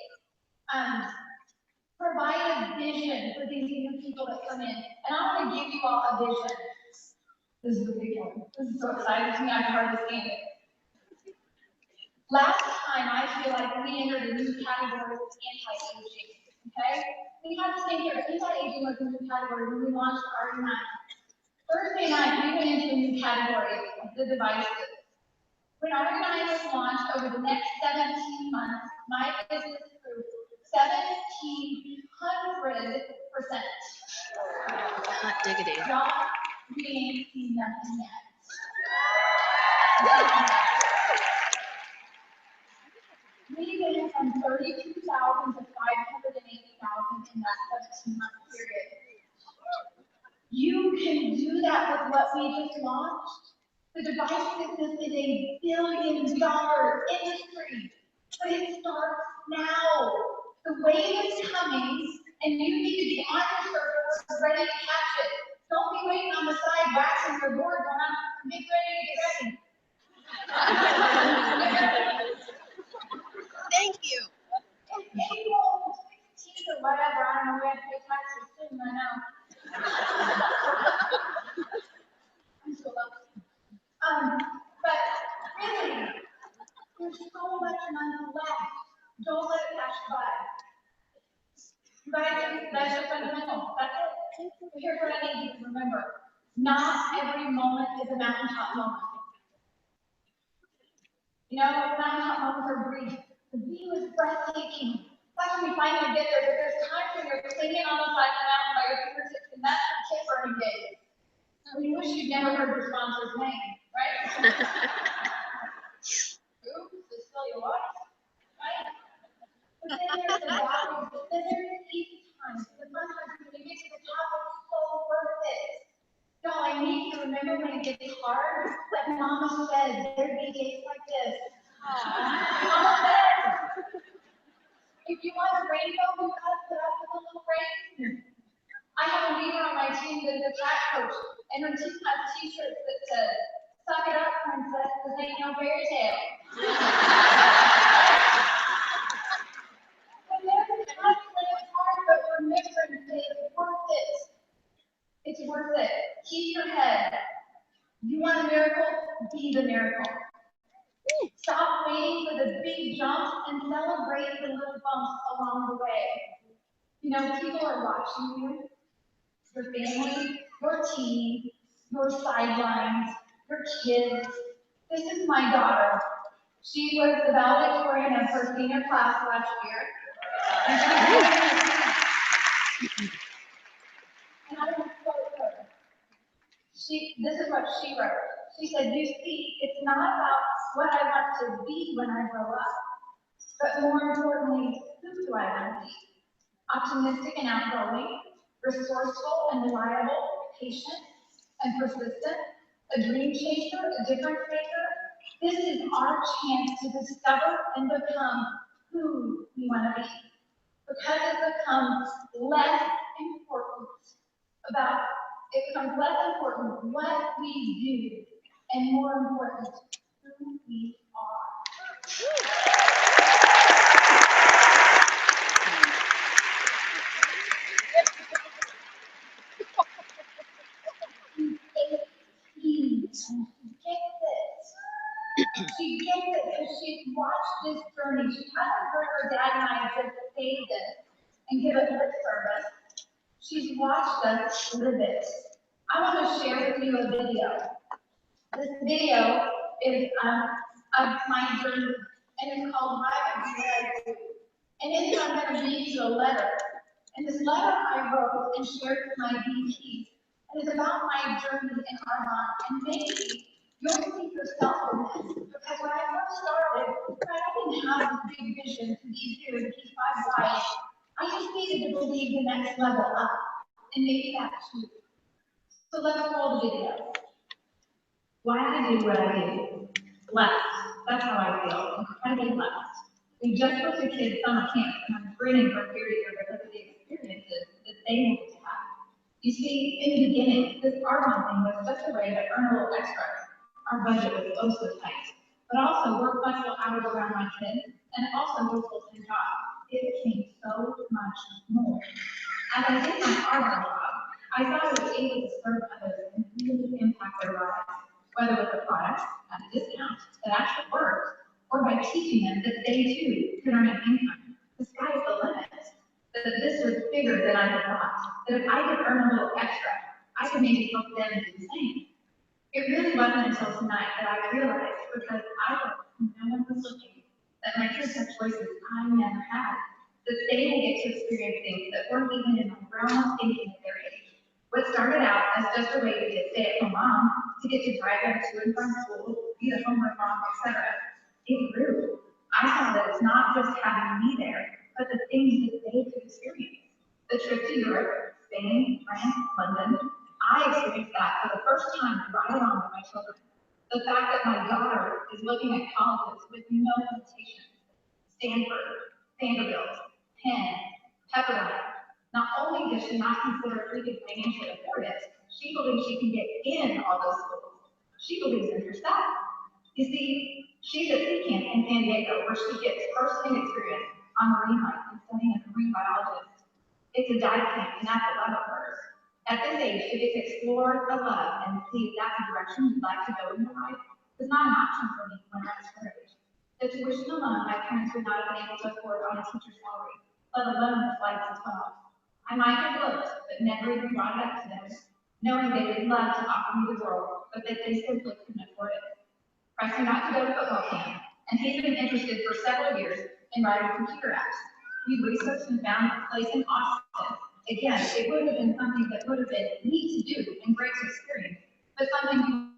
Provide a vision for these new people that come in. And I want to give you all a vision. This is a big one. This is so exciting to me, I can hardly stand it. Last time, I feel like we entered a new category of anti-aging, okay? We had to think here, anti-aging was a new category when we launched our night. Thursday night, we went into a new category of the devices. When our night was launched over the next 17 months, my business grew 1,700%. Hot diggity. Y'all, we ain't seen nothing yet. We went from 32,000 to 580,000 in that 17-month period. You can do that with what we just launched. The device business is a $1 billion industry, but it starts now. The wave is coming, and you need to be on your surfboard, ready to catch it. Don't be waiting on the side, waxing your board, going on, get ready to get ready. Thank you. April 16th or whatever, I don't know, we have to pay taxes soon, I know. I'm so lucky. But really, there's so much money left. Don't let it pass you by. You guys, that's your fundamental. That's it. But here's what I need you to remember. Not every moment is a mountaintop moment. You know, mountaintop moments are brief. The view is breathtaking. That's when you finally get there, but there's times when you're clinging on the side of the mountain by your fingertips, and that's your chip burning days. When you wish you'd never heard your sponsor's name, right? Oops, it's still your wife, right? But then there's the valleys, then there's the easy times. The fun times when you get to the top, it's so worth it. Y'all, I need to remember when it gets hard, like Mama said, there'd be days like this. Mama said, if you want a rainbow, you gotta put up with a little rain. I have a leader on my team that is a track coach, and her team has t-shirts that says, "Suck it up, princess, this ain't no fairy tale." But there's times when it's hard, but remember that it's worth it. It's worth it. Keep your head. You want a miracle? Be the miracle. Stop waiting for the big jumps and celebrate the little bumps along the way. You know, people are watching you. Your family, your team, your sidelines, your kids. This is my daughter. She was the valedictorian of her senior class last year. And I want to quote her. This is what she wrote. She said, "You see, it's not about what I want to be when I grow up, but more importantly, who do I want to be? Optimistic and outgoing, resourceful and reliable, patient and persistent, a dream chaser, a difference maker. This is our chance to discover and become who we want to be. Because it becomes less important what we do and more important, who we are. She gets it because she's watched this journey. She hasn't heard her dad and I just say this and give us lip service. She's watched us live it. I want to share with you a video. This video is of my journey, and it's called Why I Do What I Do. And in it, I'm going to read you a letter. And this letter I wrote and shared with my VPs, and it's about my journey in Armand, and maybe you'll see yourself in this. Because when I first started, I didn't have this big vision to be here in P5 Live. I just needed to believe the next level up, and maybe that's too. So let's roll the video. Why I do what I do. Blessed. That's how I feel. Incredibly blessed. We just went to kids' summer camp, and I'm grinning from ear to ear because of the experiences that they needed to have. You see, in the beginning, this Armand thing was just a way to earn a little extra. Our budget was oh so tight. But also work flexible hours around my kids, and also work full-time job. It became so much more. As I did my Armand job, I thought I was able to serve others and really impact their lives, whether with a product at a discount that actually worked, or by teaching them that they too could earn an income. The sky's the limit. That this was bigger than I had thought. That if I could earn a little extra, I could maybe help them do the same. It really wasn't until tonight that I realized, because I thought no one was looking, that my kids have choices I never had. That they will get to experience things that weren't even in the realm of thinking at their age. What started out as just a way to be a stay-at-home mom, to get to drive them to and from school, be a homework mom, etc., it grew. I saw that it's not just having me there, but the things that they could experience. The trip to Europe, Spain, France, London, I experienced that for the first time right along with my children. The fact that my daughter is looking at colleges with no limitations. Stanford, Vanderbilt, Penn, Pepperdine. Not only does she not consider we can financially afford it, she believes she can get in all those schools. She believes in herself. You see, she's at sea camp in San Diego, where she gets first-hand experience on marine life and studying as a marine biologist. It's a dive camp, and that's a love of hers. At this age, she gets to explore the love and see if that's the direction you'd like to go in your life. It's not an option for me when I was her age. The tuition alone, my parents would not have been able to afford on a teacher's salary, let alone the flights as well. I might have looked, but never even brought it up to them, knowing they would love to offer me the world, but that they simply couldn't afford it. Preston got to go to football camp, and he's been interested for several years in writing computer apps. We researched and found a place in Austin. Again, it would have been something that would have been neat to do and great to experience, but something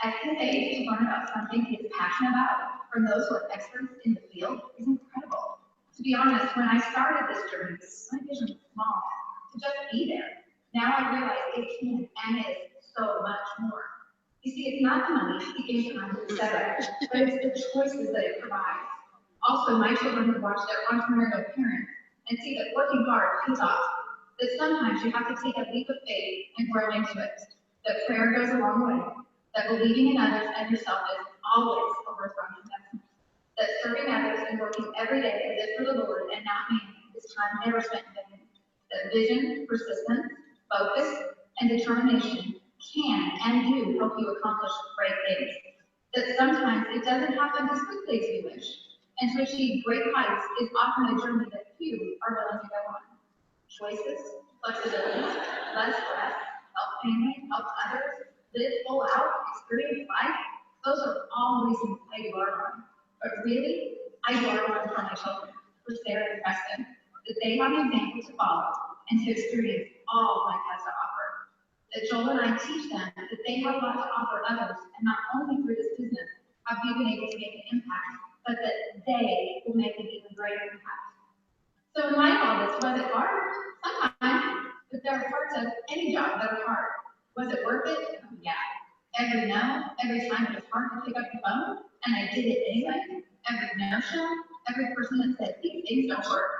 at his age to learn about something he is passionate about from those who are experts in the field is incredible. To be honest, when I started this journey, my vision was small, to just be there. Now I realize it can and is so much more. You see, it's not the money, the income, etc., but it's the choices that it provides. Also, my children have watched their entrepreneurial parents and see that working hard pays off, that sometimes you have to take a leap of faith and grow into it, that prayer goes a long way, that believing in others and yourself is always a worthwhile investment, that serving others and working every day as if for the Lord and not me is time never spent in vain, that vision, persistence, focus, and determination can and do help you accomplish great things, that sometimes it doesn't happen as quickly as you wish, and to achieve great heights is often a journey that few are willing to go on. Choices, flexibility, less stress, help family, help others, live full out, experience life, those are all reasons I do Armand. But really, I do Armand for my children, for Sarah and Preston, that they have an example to follow and to experience all life has to offer. That Joel and I teach them that they have a lot to offer others, and not only through this business have we been able to make an impact, but that they will make an even greater impact. So in light of all this, was it hard? Sometimes, but there are parts of any job that are hard. Was it worth it? Oh, yeah. Every no, every time it was hard to pick up the phone, and I did it anyway. Every no-show, every person that said, these things don't work.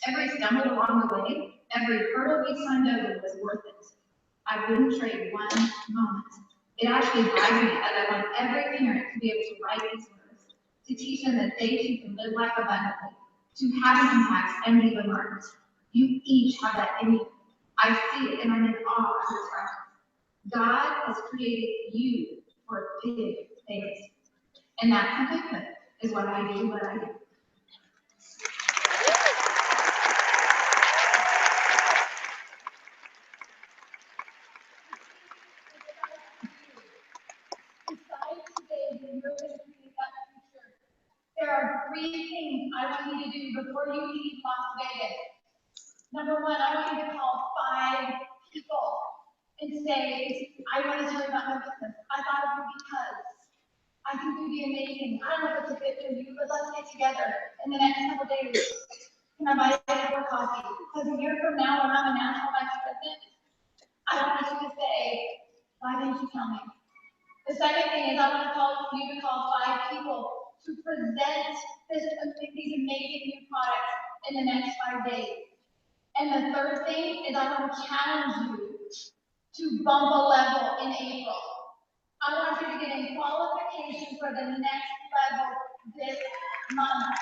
Every stumble along the way, every hurdle we climbed over was worth it. I wouldn't trade one moment. It actually drives me as I want every parent to be able to write these words, to teach them that they too can live life abundantly, to have an impact and leave a mark. You each have that in you. I see it and I'm in awe of your talent. God has created you for big things. And that commitment is what I do, what I do. Decide today that you're going to create that future. There are 3 things I want you to do before you leave Las Vegas. Number 1, I want you to call 5 people and say, I want to tell you about my business. I thought of you because I think you'd be amazing. I don't know if it's a fit for you, but let's get together in the next couple days. Can I buy you a cup of coffee? Because a year from now, when I'm a national vice president, I want you to say, why didn't you tell me? The second thing is I want to call you to call 5 people to present these amazing new products in the next 5 days. And the third thing is I want to challenge you to bump a level in April. I want you to get in qualification for the next level this month.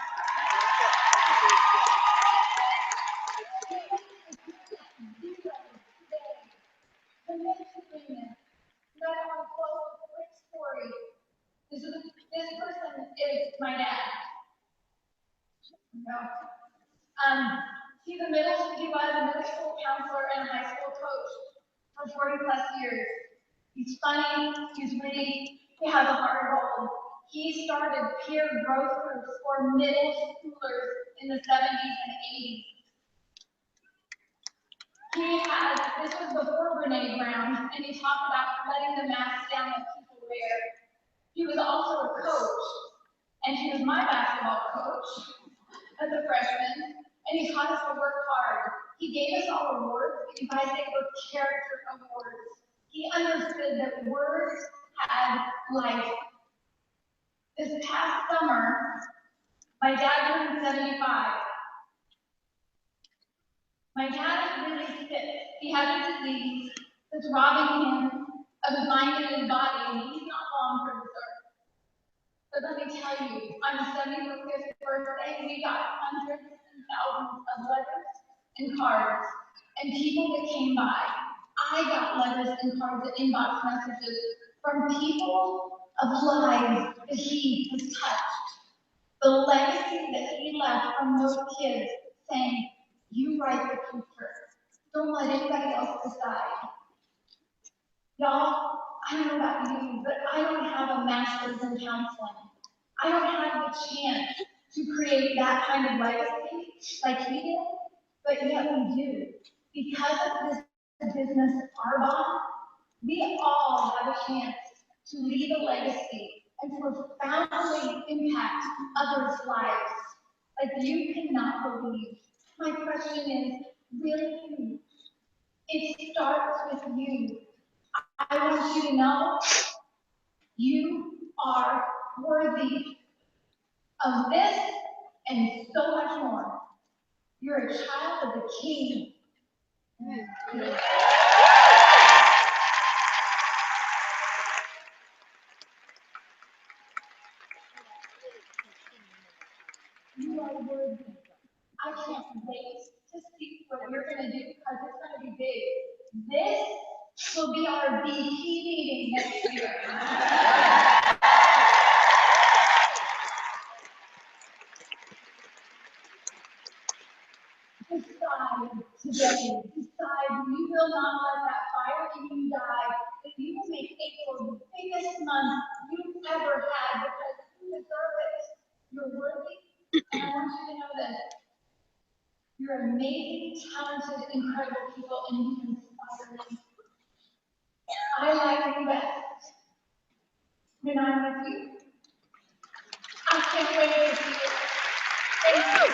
I want to close with a quick story. This person is my dad. No. He was a middle school counselor and a high school coach for 40 plus years. He's funny, he's witty, he has a heart of gold. He started peer growth groups for middle schoolers in the 70s and 80s. This was before Brene Brown, and he talked about letting the masks down that people wear. He was also a coach, and he was my basketball coach as a freshman, and he taught us to work hard. He gave us all awards, but you guys, they were character awards. He understood that words had life. This past summer, my dad turned 75. My dad is really sick. He has a disease that's robbing him of his mind and his body, and he's not long for this earth. But let me tell you, on his 75th birthday, we got hundreds and thousands of letters and cards, and people that came by. I got letters and cards and inbox messages from people of lives that he has touched. The legacy that he left from those kids saying, you write the future. Don't let anybody else decide. Y'all, I don't know about you, but I don't have a master's in counseling. I don't have the chance to create that kind of legacy like he did, but yet we do. Because of this business, Arbonne, we all have a chance to leave a legacy and profoundly impact others' lives like you cannot believe. My question is, will you? It starts with you. I want you to know you are worthy of this and so much more. You're a child of the King. You are worthy. I can't wait to see what you're going to do because it's going to be big. This will be our VP meeting next year. Decide today. Decide you will not let that fire in you die. That you will make April the biggest month you've ever had because you deserve it. You're worthy. And I want you to know this. You're amazing, talented, incredible people, and you inspire me. I like you best when I'm with you. I can't wait to see you. Thank you.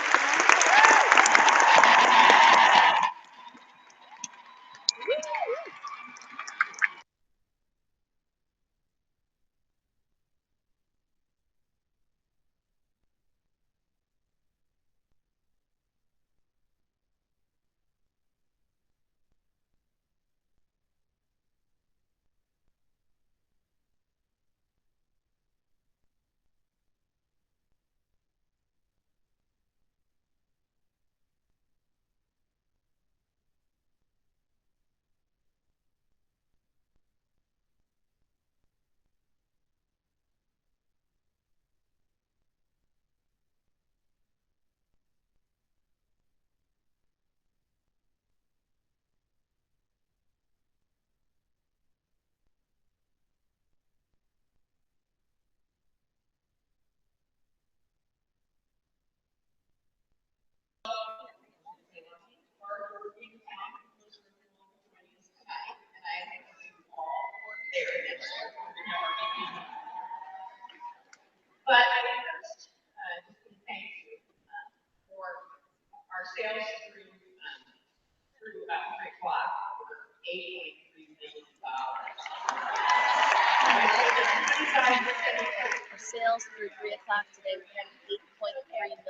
For sales through 3 o'clock today, we had $8.3 million.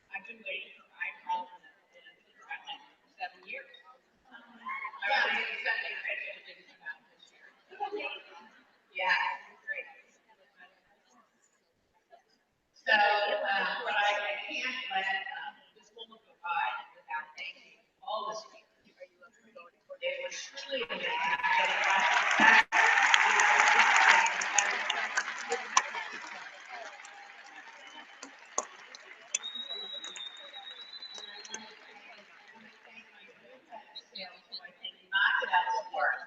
I've been waiting for eyebrows in 7 years. I was waiting for Sunday, it didn't come out this year. Yeah, great. So, but I can't let this moment go by without thanking all the speakers. It was truly amazing. Knocked it out of the park.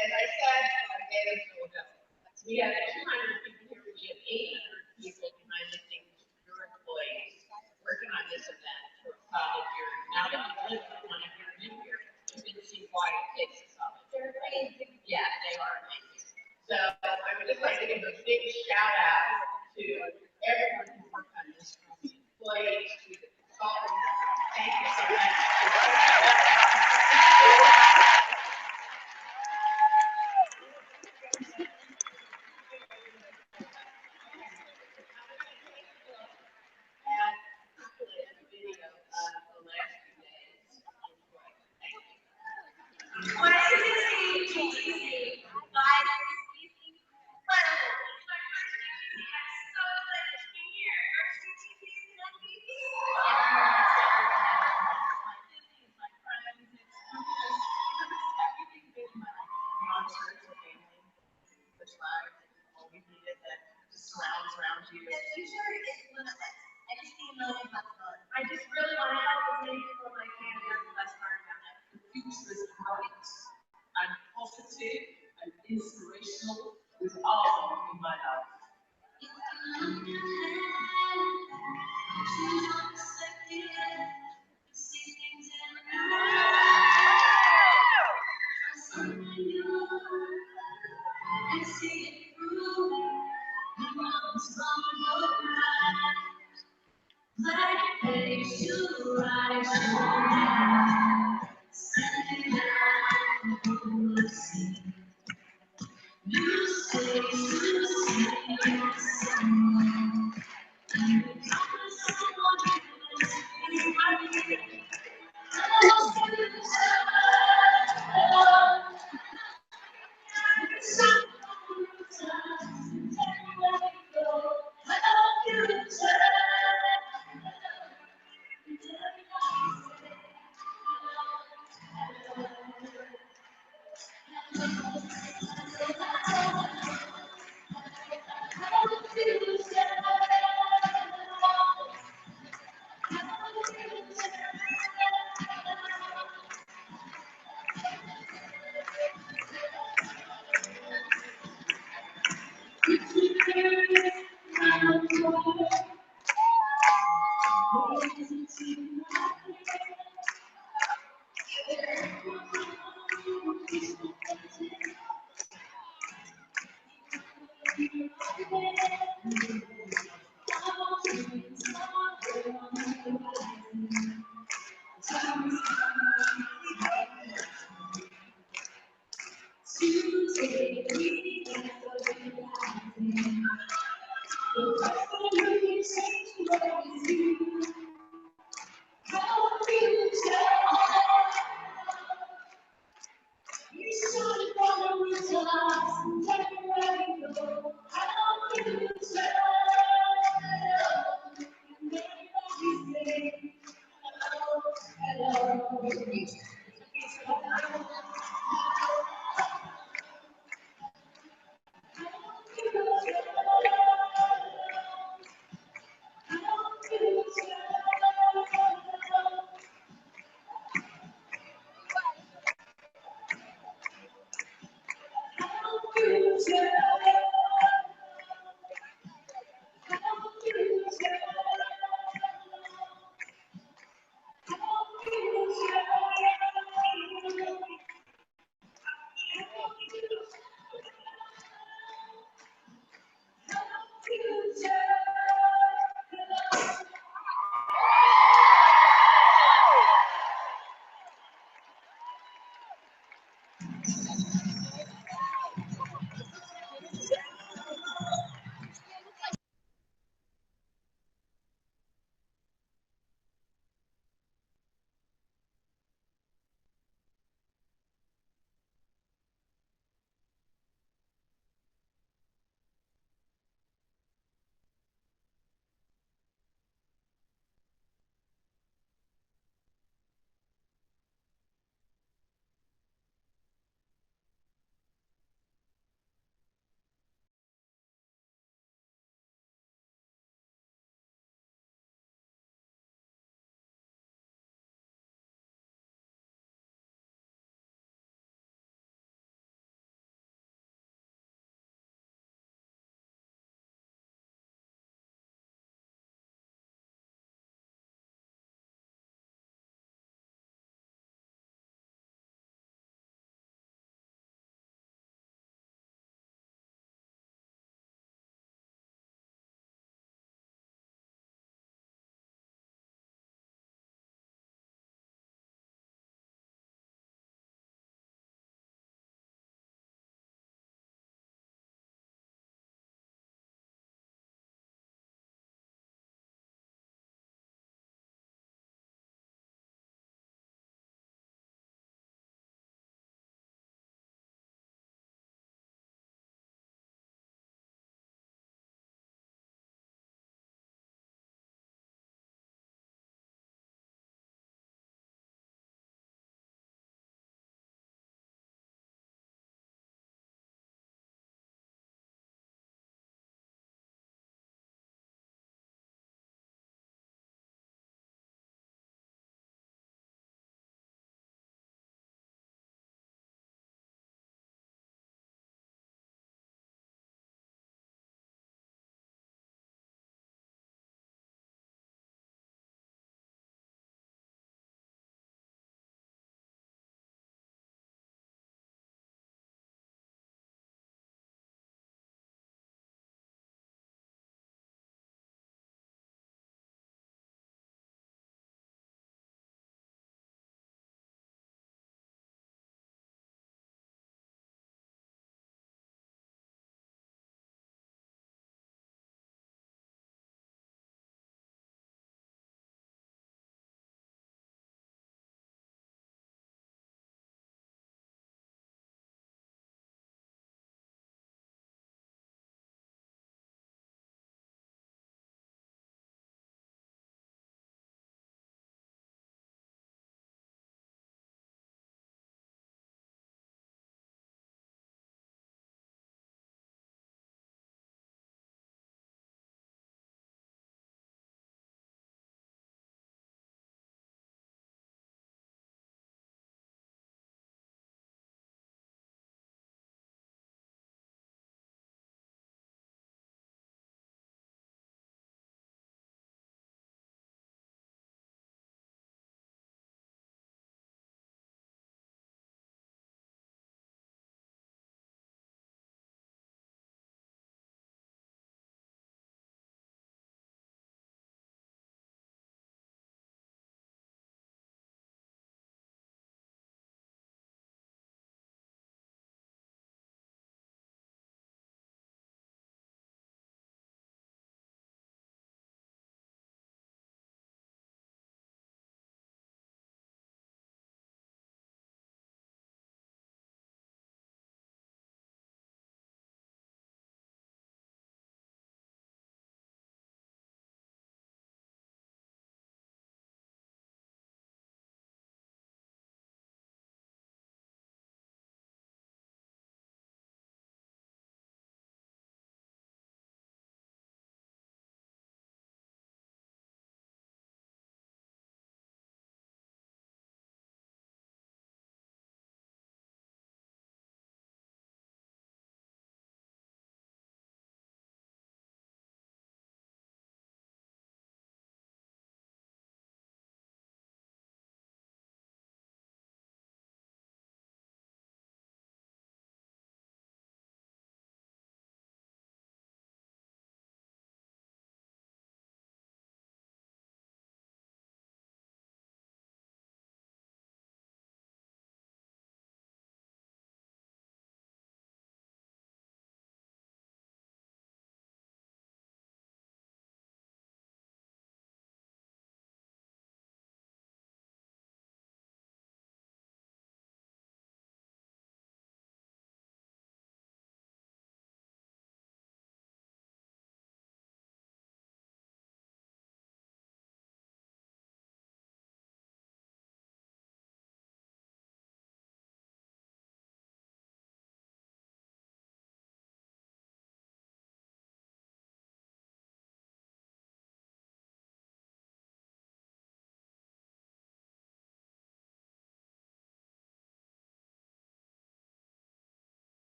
As I said, we have 200 people here, we have 800 people behind the scenes, your employees, working on this event for a solid year. Now that you live with one of your new year, you can see why it takes a solid year. Yeah, they are amazing. So I would just like to give a big shout out to everyone who worked on this, from the employees to the consultants. Thank you so much. What is GTC? Live is incredible. It's my first GTC. I'm so excited to be here. First GTC is an MVP. My family, my friends, it's everything big in my life. Concerts, family, the tribe, all we needed that surrounds around you. The future is limitless. I just see a million possibilities. I just really want to help as many people as I can, and that's the best part about it. The future is bright. I'm positive, I'm inspirational with all in my life.